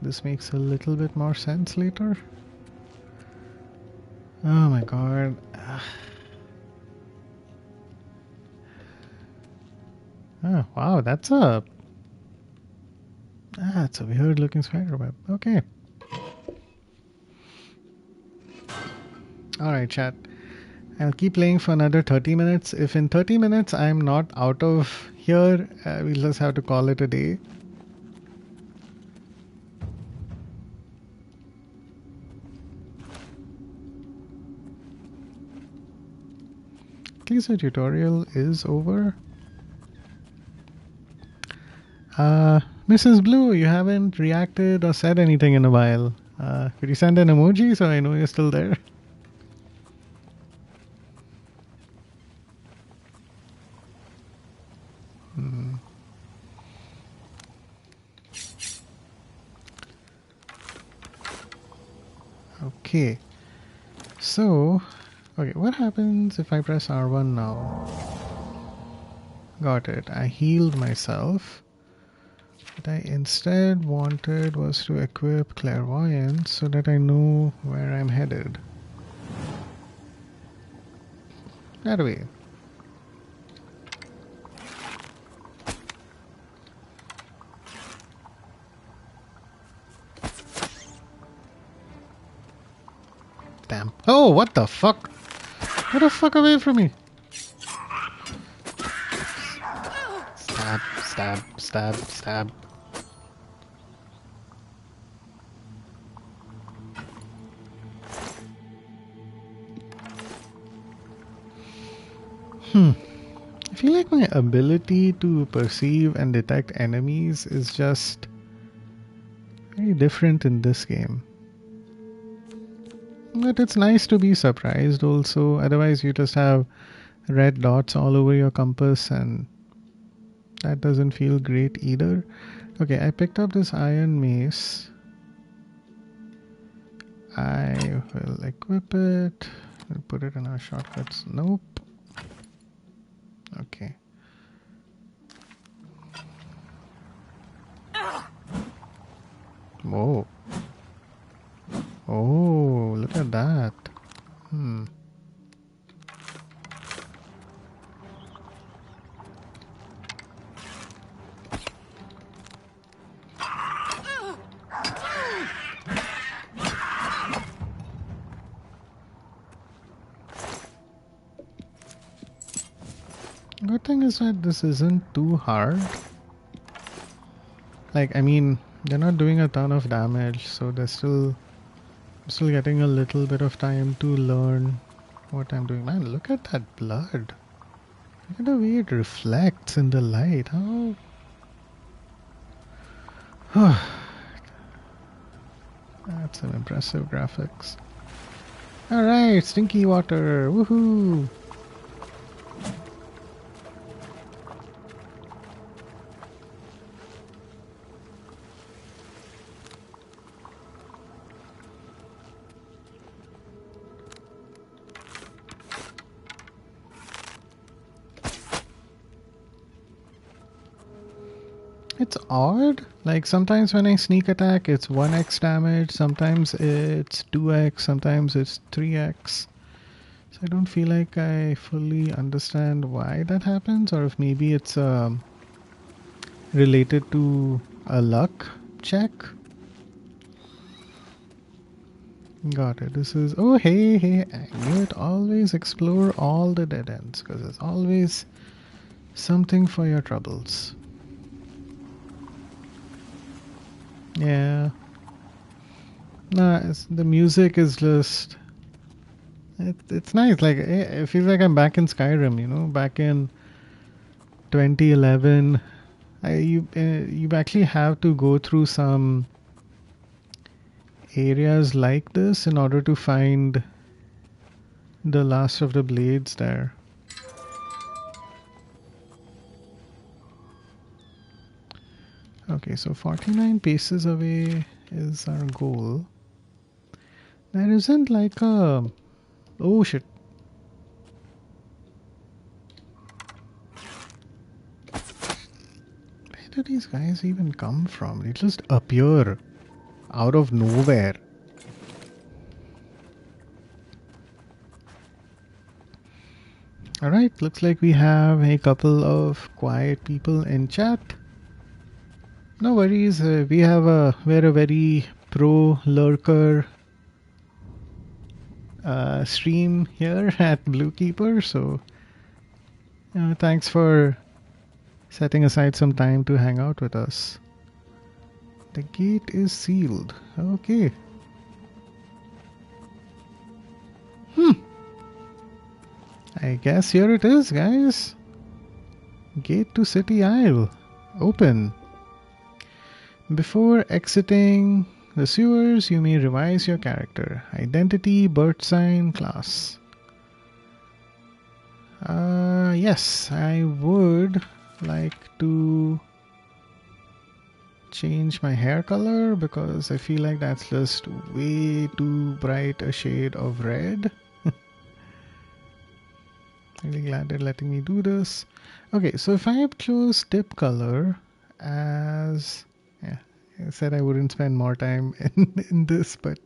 this makes a little bit more sense later. Oh my god. Oh, wow, that's a weird looking spider web. Okay. Alright, chat. I'll keep playing for another 30 minutes. If in 30 minutes I'm not out of here, we'll just have to call it a day. At least the tutorial is over. Mrs. Blue, you haven't reacted or said anything in a while. Could you send an emoji so I know you're still there? Okay. So, okay, what happens if I press R1 now? Got it. I healed myself. What I instead wanted was to equip clairvoyance so that I know where I'm headed. That way. Damn. Oh, what the fuck? Get the fuck away from me. Stab, stab, stab, stab. I feel like my ability to perceive and detect enemies is just very different in this game. But it's nice to be surprised also, otherwise you just have red dots all over your compass and that doesn't feel great either. Okay, I picked up this iron mace. I will equip it. I'll put it in our shortcuts. Nope. Okay. Whoa. Oh, look at that. Good thing is that this isn't too hard. Like, I mean, they're not doing a ton of damage, so they're still getting a little bit of time to learn what I'm doing. Man, look at that blood. Look at the way it reflects in the light. How? That's some impressive graphics. Alright, stinky water. Woohoo! It's odd. Like sometimes when I sneak attack, it's 1x damage. Sometimes it's 2x. Sometimes it's 3x. So I don't feel like I fully understand why that happens, or if maybe it's related to a luck check. Got it. This is... Oh, hey. I knew it. Always explore all the dead ends, because there's always something for your troubles. Yeah. Nah, the music is just it's nice. Like it feels like I'm back in Skyrim. You know, back in 2011. You actually have to go through some areas like this in order to find the last of the blades there. Okay, so 49 paces away is our goal. There isn't like a... Oh shit. Where do these guys even come from? They just appear out of nowhere. Alright, looks like we have a couple of quiet people in chat. No worries, we're a very pro lurker stream here at Bluekeeper, so thanks for setting aside some time to hang out with us. The gate is sealed. Okay. I guess here it is, guys. Gate to City Isle. Open. Before exiting the sewers, you may revise your character. Identity, birth sign, class. Yes, I would like to change my hair color because I feel like that's just way too bright a shade of red. Really glad they're letting me do this. Okay, so if I choose tip color as... Yeah, I said I wouldn't spend more time in this, but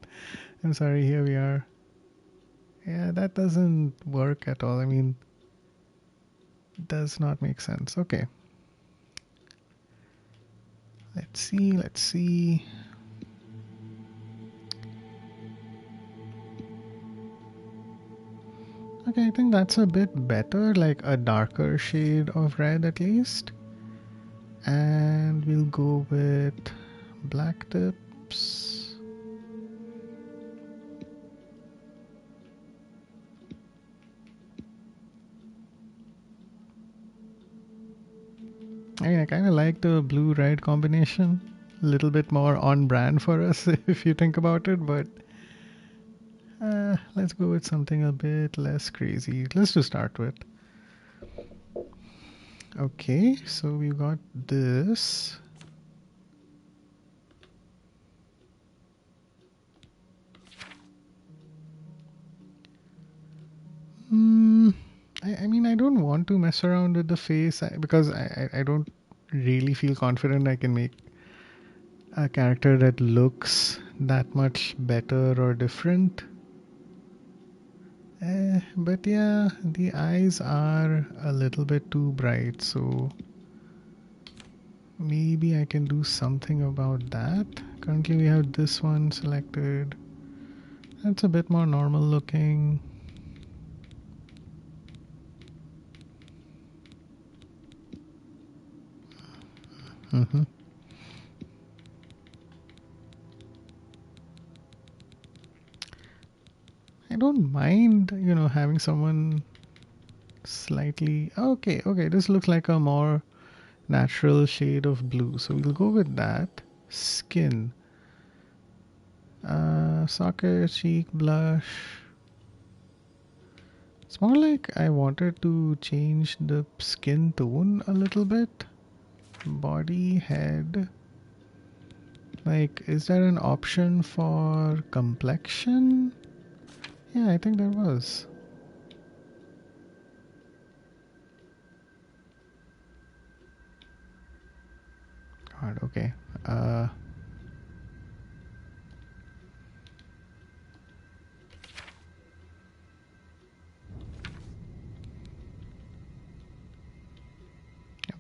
I'm sorry, here we are. Yeah, that doesn't work at all. I mean, does not make sense. Okay. Let's see. Okay, I think that's a bit better, like a darker shade of red at least. And we'll go with black tips. I mean, I kind of like the blue-red combination. A little bit more on brand for us if you think about it, but let's go with something a bit less crazy. Let's just start with. Okay, so we've got this. I mean, I don't want to mess around with the face because I don't really feel confident I can make a character that looks that much better or different. But yeah, the eyes are a little bit too bright, so maybe I can do something about that. Currently we have this one selected. That's a bit more normal looking. I don't mind, having someone slightly... Okay, this looks like a more natural shade of blue. So we'll go with that. Skin. Socket, cheek, blush. It's more like I wanted to change the skin tone a little bit. Body, head. Like, is there an option for complexion? Yeah, I think there was. God, okay.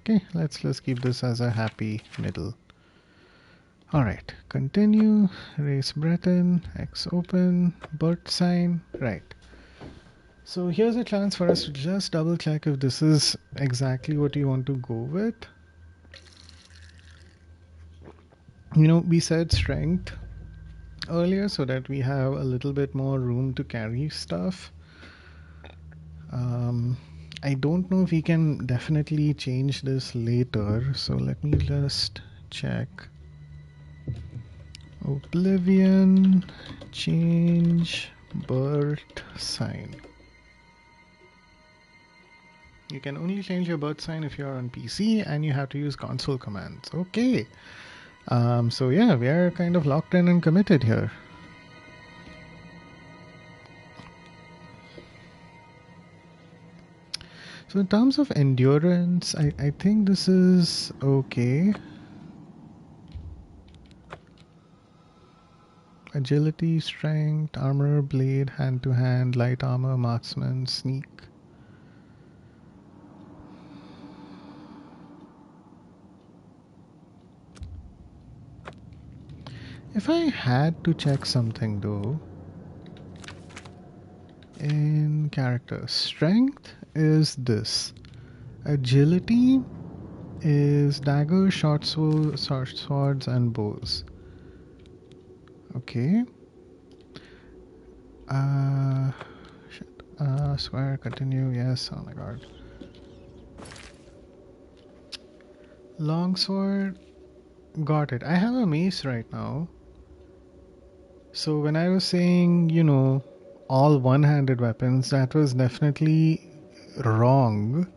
Okay, let's keep this as a happy middle. Alright, continue, race Breton, X open, birth sign, right. So here's a chance for us to just double check if this is exactly what you want to go with. We said strength earlier so that we have a little bit more room to carry stuff. I don't know if we can definitely change this later, so let me just check. Oblivion, change birth sign. You can only change your birth sign if you're on PC and you have to use console commands. Okay. So yeah, we are kind of locked in and committed here. So in terms of endurance, I think this is okay. Agility, strength, armor, blade, hand-to-hand, light armor, marksman, sneak. If I had to check something though, in character, strength is this. Agility is daggers, short swords, and bows. Okay. Square, continue, yes, oh my god. Longsword, got it. I have a mace right now. So when I was saying, you know, all one-handed weapons, that was definitely wrong.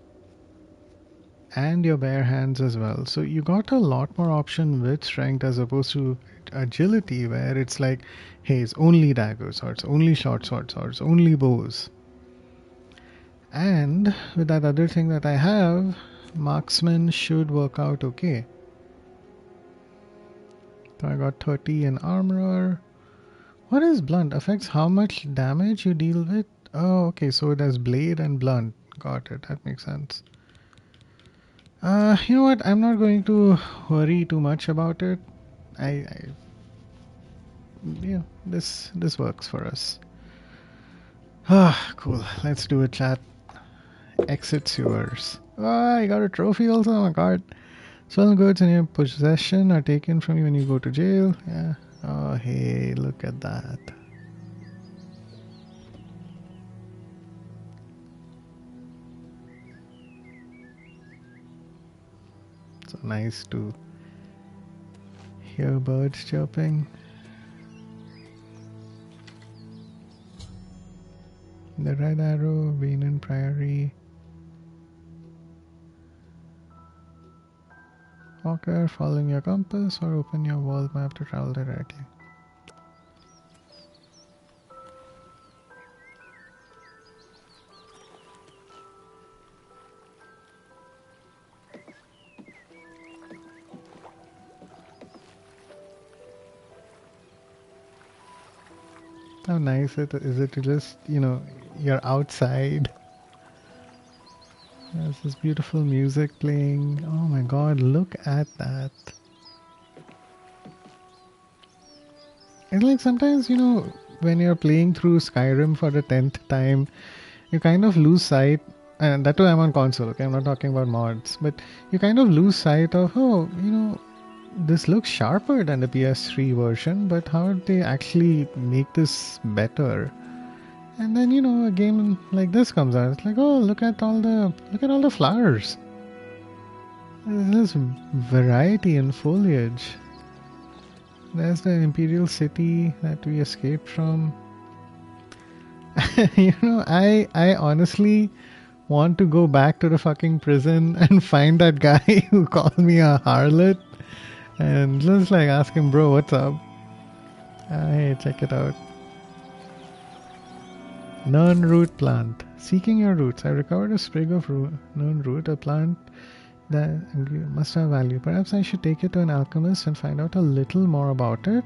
And your bare hands as well. So you got a lot more option with strength as opposed to agility, where it's like, hey, it's only daggers, or it's only short swords, or it's only bows. And with that other thing that I have, marksman should work out okay. So I got 30 in armor. What is blunt? Affects how much damage you deal with? Oh, okay, so it has blade and blunt. Got it, that makes sense. You know what? I'm not going to worry too much about it. Yeah, this works for us. Ah, cool. Let's do a chat. Exit sewers. Oh, I got a trophy also. Oh my god. Stolen goods in your possession are taken from you when you go to jail. Yeah. Oh, hey, look at that. So nice to hear birds chirping. The red arrow, Venan Priory. Walker, following your compass, or open your world map to travel directly. How nice is it to just, you know, you're outside. There's this beautiful music playing. Oh my god, look at that. And like sometimes, you know, when you're playing through Skyrim for the 10th time, you kind of lose sight, and that too I'm on console, okay, I'm not talking about mods, but you kind of lose sight of, oh, you know, this looks sharper than the PS3 version, but how did they actually make this better? And then, you know, a game like this comes out, it's like, oh, look at all the flowers. There's this variety in foliage. There's the Imperial City that we escaped from. You know, I honestly want to go back to the fucking prison and find that guy who called me a harlot and just like ask him, bro, what's up? Hey, check it out. Nern root plant. Seeking your roots. I recovered a sprig of nern root, a plant that must have value. Perhaps I should take it to an alchemist and find out a little more about it.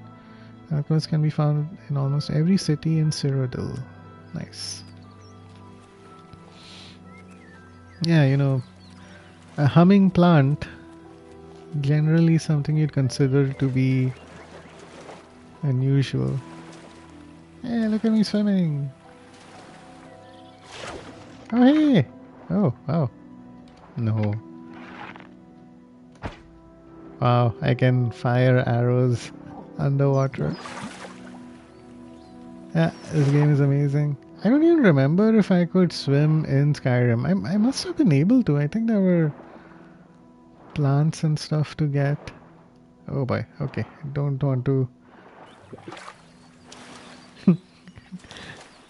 Alchemists can be found in almost every city in Cyrodiil. Nice. Yeah, you know, a humming plant, generally something you'd consider to be unusual. Hey, look at me swimming. Oh, hey. Oh, wow. No. Wow, I can fire arrows underwater. Yeah, this game is amazing. I don't even remember if I could swim in Skyrim. I must have been able to. I think there were plants and stuff to get. Oh boy, okay. Don't want to.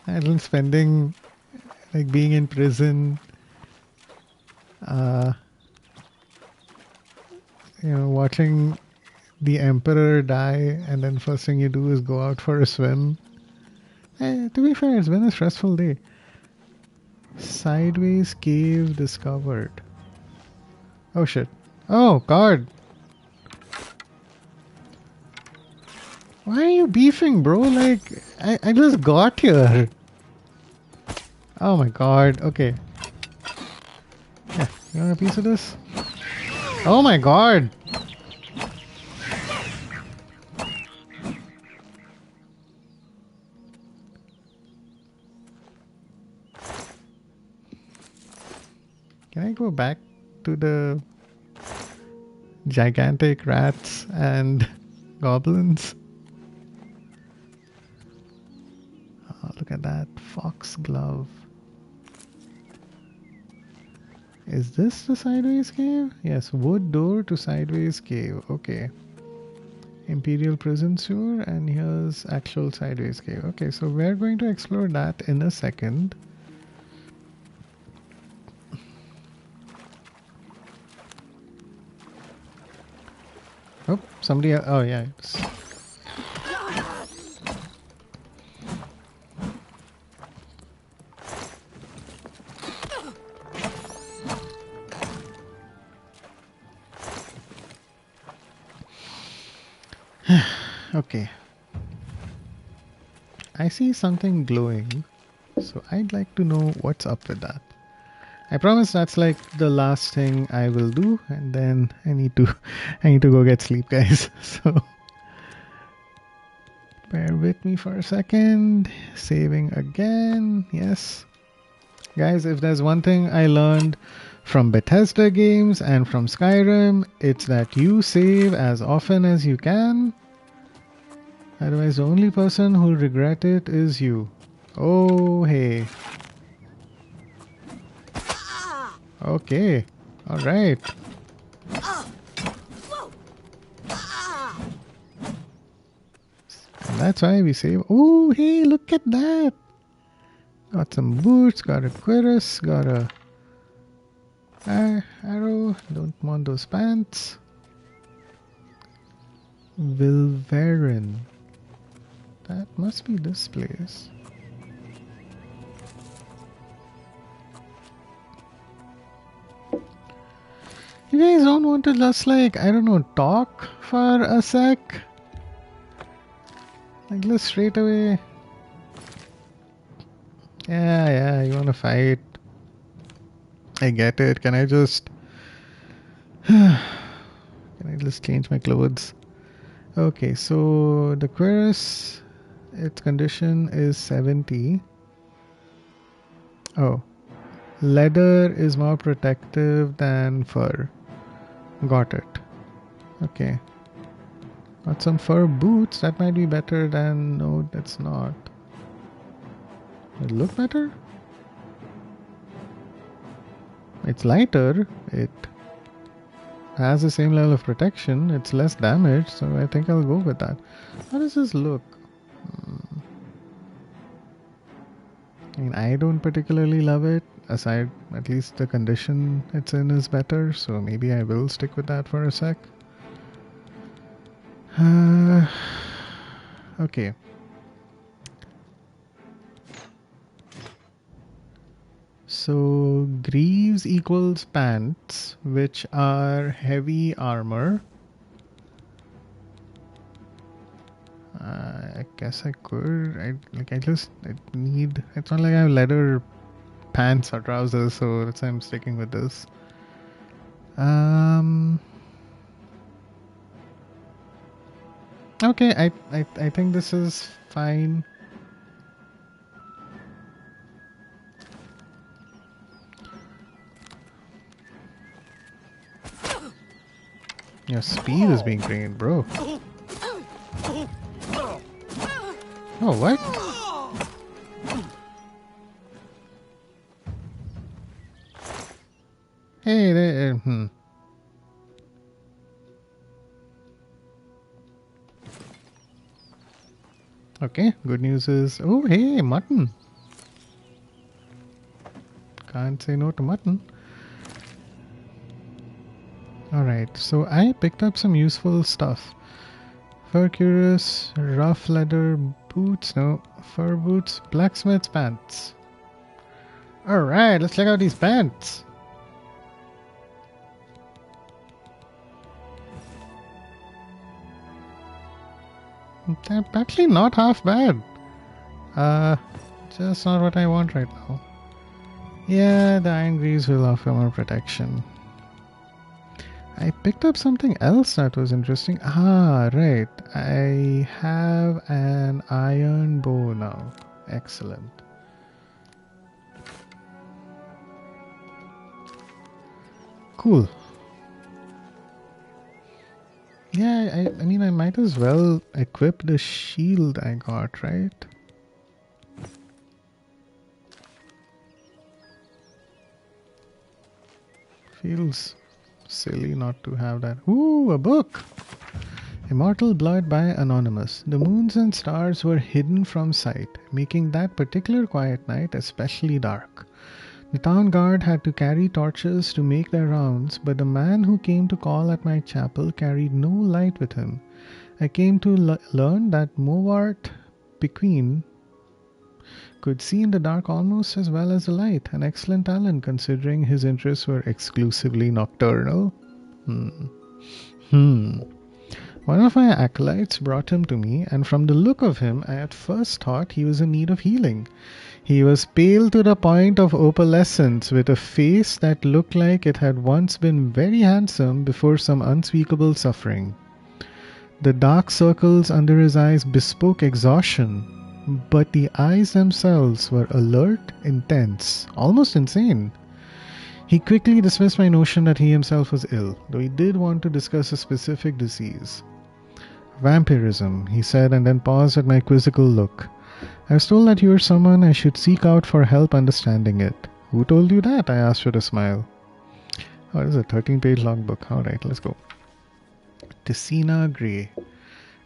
I don't spending like being in prison. Uh, watching the Emperor die, and then first thing you do is go out for a swim. To be fair, it's been a stressful day. Sideways cave discovered. Oh shit. Oh god. Why are you beefing, bro? Like, I just got here. Oh my god. Okay. Yeah, you want a piece of this? Oh my god. Can I go back to the gigantic rats and goblins? Oh, look at that. Fox glove. Is this the sideways cave? Yes, wood door to sideways cave. Okay. Imperial prison sewer, and here's actual sideways cave. Okay, so we're going to explore that in a second. Oh, somebody. Oh, yeah. Okay. I see something glowing, so I'd like to know what's up with that. I promise that's like the last thing I will do, and then I need to go get sleep, guys. So bear with me for a second. Saving again. Yes. Guys, if there's one thing I learned from Bethesda games and from Skyrim, it's that you save as often as you can. Otherwise, the only person who'll regret it is you. Oh, hey. Okay. Alright. And that's why we save. Oh, hey, look at that. Got some boots, got a cuirass, got a arrow. Don't want those pants. Wilverin. That must be this place. You guys don't want to just like, I don't know, talk for a sec? Like, let's straight away. Yeah, you wanna fight. I get it. Can I just change my clothes? Okay, so the cuirass, its condition is 70. Oh. Leather is more protective than fur. Got it. Okay. Got some fur boots. That might be better than... No, that's not. It look better? It's lighter. It has the same level of protection. It's less damage, so I think I'll go with that. How does this look? I mean, I don't particularly love it. Aside, at least the condition it's in is better, so maybe I will stick with that for a sec. Okay. So, greaves equals pants, which are heavy armor. I guess I could. I need. It's not like I have leather pants or trousers, so that's why I'm sticking with this. Okay, I think this is fine. Your speed is being trained, bro. Oh, what? Okay, good news is... Oh, hey, mutton. Can't say no to mutton. Alright, so I picked up some useful stuff. Fur cuirass, rough leather boots, no, fur boots, blacksmith's pants. Alright, let's check out these pants. They're actually not half bad. Just not what I want right now. Yeah, the iron greaves will offer more protection. I picked up something else that was interesting. Ah, right. I have an iron bow now. Excellent. Cool. Yeah, I mean, I might as well equip the shield I got, right? Feels silly not to have that. Ooh, a book! Immortal Blood by Anonymous. The moons and stars were hidden from sight, making that particular quiet night especially dark. The town guard had to carry torches to make their rounds, but the man who came to call at my chapel carried no light with him. I came to learn that Mowart Bequeen could see in the dark almost as well as the light, an excellent talent considering his interests were exclusively nocturnal. One of my acolytes brought him to me, and from the look of him, I at first thought he was in need of healing. He was pale to the point of opalescence, with a face that looked like it had once been very handsome before some unspeakable suffering. The dark circles under his eyes bespoke exhaustion, but the eyes themselves were alert, intense, almost insane. He quickly dismissed my notion that he himself was ill, though he did want to discuss a specific disease. Vampirism, he said, and then paused at my quizzical look. I was told that you were someone I should seek out for help understanding it. Who told you that? I asked with a smile. Oh, this is a 13-page logbook. Alright, let's go. Tessina Grey.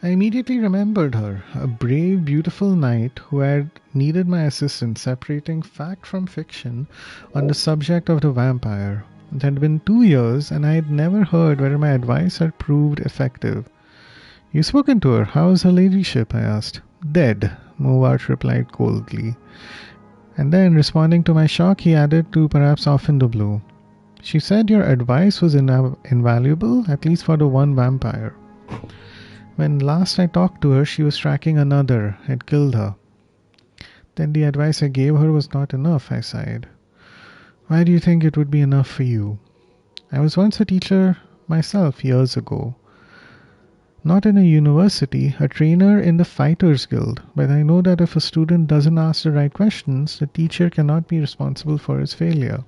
I immediately remembered her, a brave, beautiful knight who had needed my assistance separating fact from fiction on the subject of the vampire. It had been 2 years, and I had never heard whether my advice had proved effective. You've spoken to her. How is her ladyship? I asked. Dead, Mowart replied coldly. And then, responding to my shock, he added to perhaps soften the blow. She said your advice was invaluable, at least for the one vampire. When last I talked to her, she was tracking another, had killed her. Then the advice I gave her was not enough, I sighed. Why do you think it would be enough for you? I was once a teacher myself years ago. Not in a university, a trainer in the Fighters Guild, but I know that if a student doesn't ask the right questions, the teacher cannot be responsible for his failure.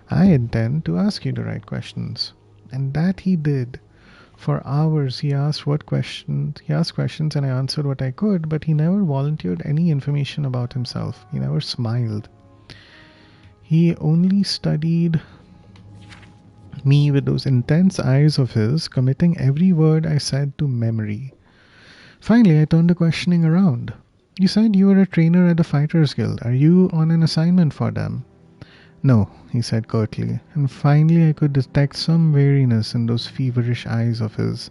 I intend to ask you the right questions. And that he did. For hours he asked questions and I answered what I could, but he never volunteered any information about himself. He never smiled. He only studied me with those intense eyes of his, committing every word I said to memory. Finally, I turned the questioning around. You said you were a trainer at the Fighters Guild. Are you on an assignment for them? No, he said curtly, and finally I could detect some weariness in those feverish eyes of his.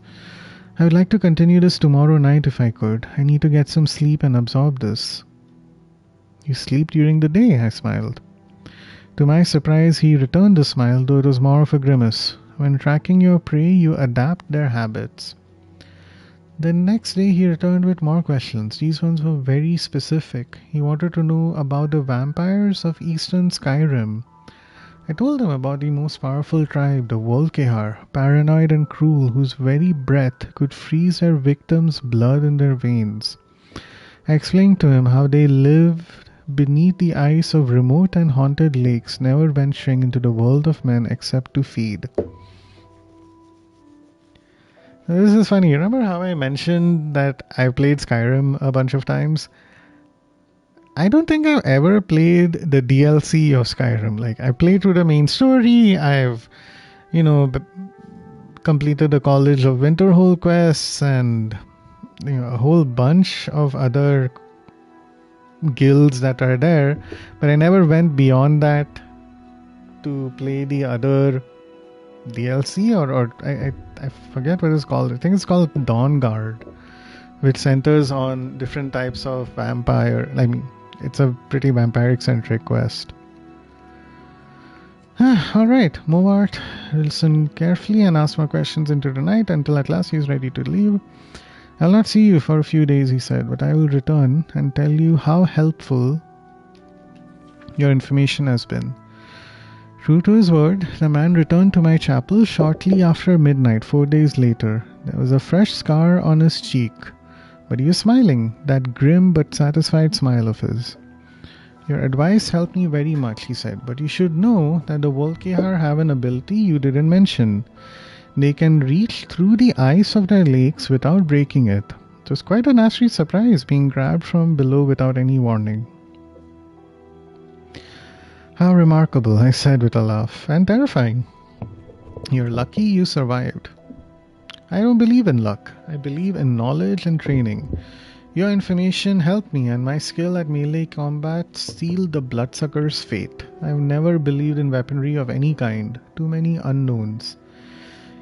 I would like to continue this tomorrow night if I could. I need to get some sleep and absorb this. You sleep during the day, I smiled. To my surprise, he returned the smile, though it was more of a grimace. When tracking your prey, you adapt their habits. The next day, he returned with more questions. These ones were very specific. He wanted to know about the vampires of Eastern Skyrim. I told him about the most powerful tribe, the Volkihar, paranoid and cruel, whose very breath could freeze their victims' blood in their veins. I explained to him how they lived beneath the ice of remote and haunted lakes, never venturing into the world of men except to feed. This is funny. Remember how I mentioned that I played Skyrim a bunch of times? I don't think I've ever played the DLC of Skyrim. Like, I played through the main story. I've, completed the College of Winterhold quests and a whole bunch of other guilds that are there, but I never went beyond that to play the other DLC or I forget what it's called. I think it's called Dawnguard, which centers on different types of vampire. I mean, it's a pretty vampiric centric quest. Alright, Movart, listen carefully and ask more questions into the night until at last he is ready to leave. I'll not see you for a few days, he said, but I will return and tell you how helpful your information has been. True to his word, the man returned to my chapel shortly after midnight, 4 days later. There was a fresh scar on his cheek, but he was smiling, that grim but satisfied smile of his. Your advice helped me very much, he said, but you should know that the Volkihar have an ability you didn't mention. They can reach through the ice of their lakes without breaking it. It was quite a nasty surprise being grabbed from below without any warning. How remarkable, I said with a laugh, and terrifying. You're lucky you survived. I don't believe in luck. I believe in knowledge and training. Your information helped me, and my skill at melee combat sealed the bloodsucker's fate. I've never believed in weaponry of any kind. Too many unknowns.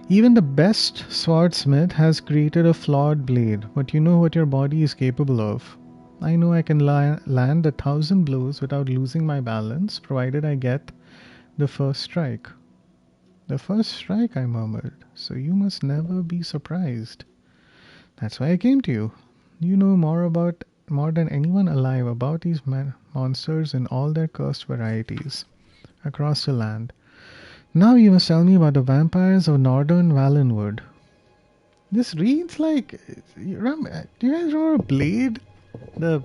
Even the best swordsmith has created a flawed blade, but you know what your body is capable of. I know I can land 1,000 blows without losing my balance, provided I get the first strike. The first strike, I murmured, so you must never be surprised. That's why I came to you. You know more than anyone alive about these monsters in all their cursed varieties across the land. Now you must tell me about the vampires of Northern Valenwood. This reads like... Do you guys remember Blade? The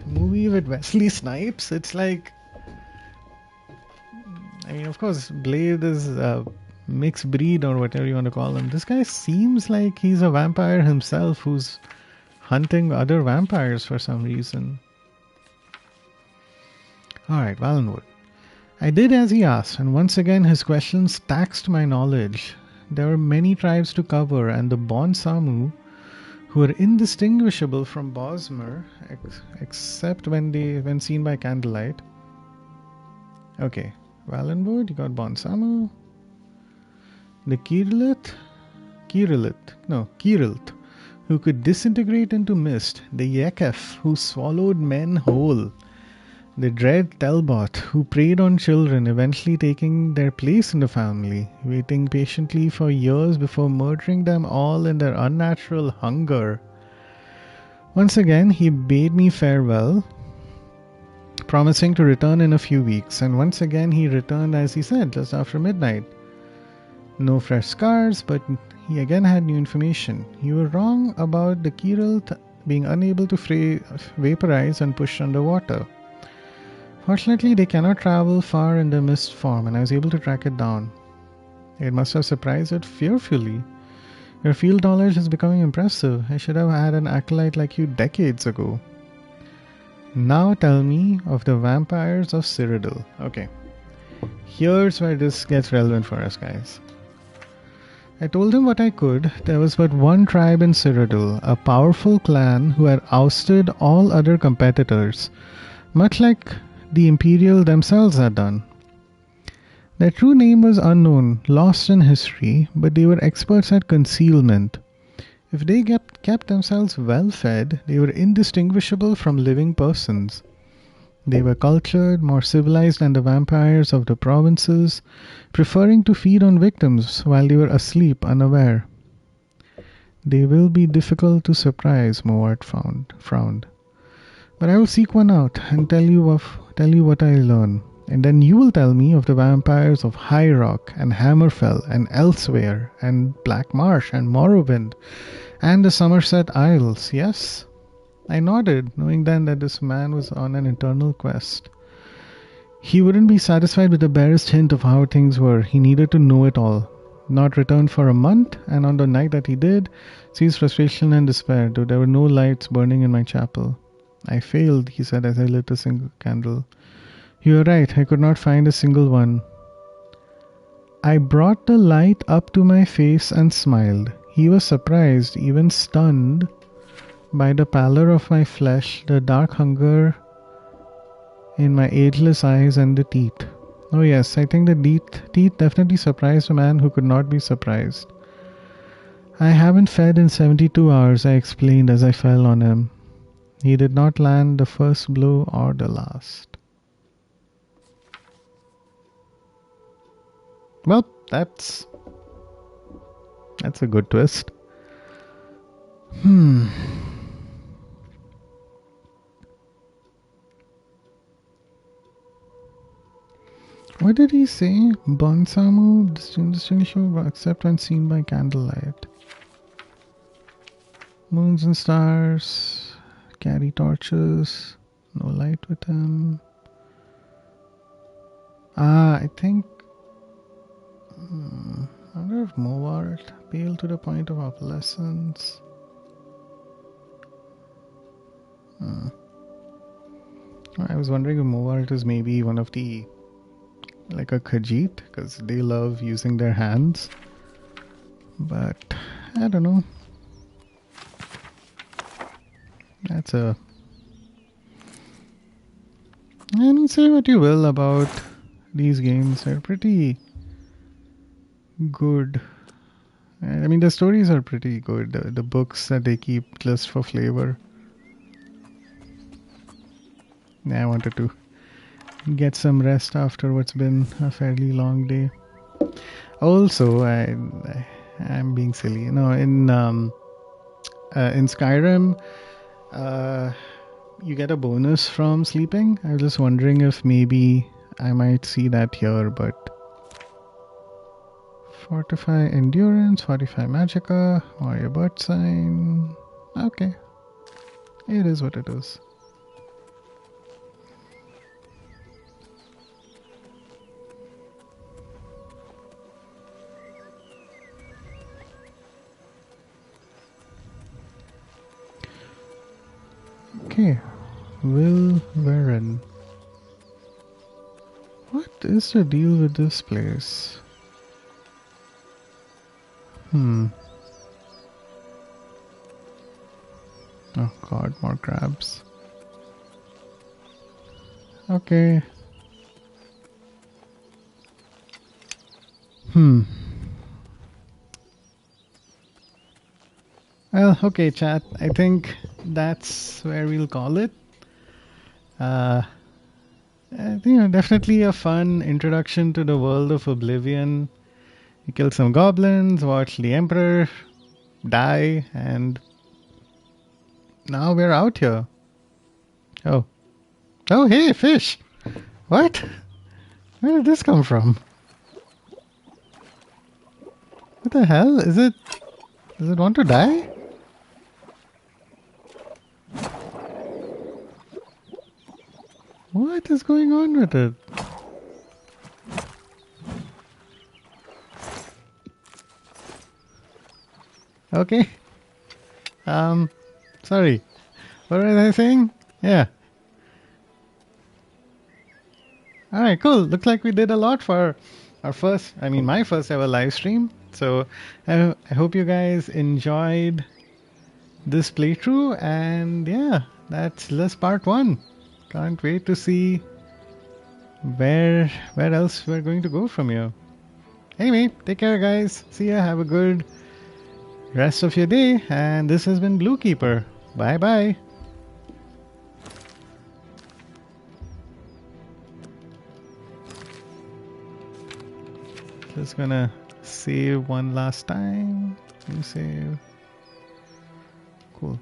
movie with Wesley Snipes? It's like... I mean, of course, Blade is a mixed breed or whatever you want to call him. This guy seems like he's a vampire himself who's hunting other vampires for some reason. Alright, Valenwood. I did as he asked, and once again his questions taxed my knowledge. There were many tribes to cover, and the Bon Samu, who were indistinguishable from Bosmer, except when seen by candlelight. Okay, Valenwood, you got Bon Samu. The Kirilt, who could disintegrate into mist. The Yekef, who swallowed men whole. The dread Telbot, who preyed on children, eventually taking their place in the family, waiting patiently for years before murdering them all in their unnatural hunger. Once again, he bade me farewell, promising to return in a few weeks, and once again he returned as he said, just after midnight. No fresh scars, but he again had new information. You were wrong about the Kirilt being unable to vaporize and push underwater. Fortunately, they cannot travel far in the mist form, and I was able to track it down. It must have surprised it fearfully. Your field knowledge is becoming impressive. I should have had an acolyte like you decades ago. Now tell me of the vampires of Cyrodiil. Okay, here's where this gets relevant for us, guys. I told him what I could. There was but one tribe in Cyrodiil, a powerful clan who had ousted all other competitors, much like the Imperial themselves had done. Their true name was unknown, lost in history, but they were experts at concealment. If they kept themselves well fed, they were indistinguishable from living persons. They were cultured, more civilized than the vampires of the provinces, preferring to feed on victims while they were asleep unaware. They will be difficult to surprise, Mowart frowned. But I will seek one out and tell you what I learn, and then you will tell me of the vampires of High Rock and Hammerfell and Elsewhere and Black Marsh and Morrowind and the Somerset Isles, yes? I nodded, knowing then that this man was on an internal quest. He wouldn't be satisfied with the barest hint of how things were. He needed to know it all. Not return for a month, and on the night that he did, seized frustration and despair, though there were no lights burning in my chapel. I failed, he said as I lit a single candle. You are right, I could not find a single one. I brought the light up to my face and smiled. He was surprised, even stunned, by the pallor of my flesh, the dark hunger in my ageless eyes, and the teeth. Oh yes, I think the teeth definitely surprised a man who could not be surprised. I haven't fed in 72 hours, I explained as I fell on him. He did not land the first blow or the last. Well, that's a good twist. What did he say? Bonsamu, distinguishable except when seen by candlelight. Moons and stars, carry torches, no light with them. I think... I wonder if Mowart, pale to the point of opalescence. I was wondering if Mowart is maybe one of the... like a Khajiit, because they love using their hands. But, I don't know. That's a... I mean, say what you will about these games. They're pretty good. I mean, the stories are pretty good. The books that they keep just for flavor. I wanted to get some rest after what's been a fairly long day. Also, I'm being silly. No, in Skyrim, you get a bonus from sleeping. I was just wondering if maybe I might see that here, but fortify endurance, fortify magicka, warrior bird sign. Okay, it is what it is. Okay, Will Warren. What is the deal with this place? Oh god, more crabs. Okay. Well, okay, chat. I think that's where we'll call it. Definitely a fun introduction to the world of Oblivion. We killed some goblins, watched the Emperor die, and now we're out here. Oh, hey, fish! What? Where did this come from? What the hell? Does it want to die? What is going on with it? Okay. Sorry. What was I saying? Yeah. Alright, cool. Looks like we did a lot for our my first ever live stream. So I hope you guys enjoyed this playthrough, and yeah, that's just part 1. Can't wait to see where else we're going to go from here. Anyway, take care guys. See ya. Have a good rest of your day. And this has been Blue Keeper. Bye bye. Just gonna save one last time. Save. Cool.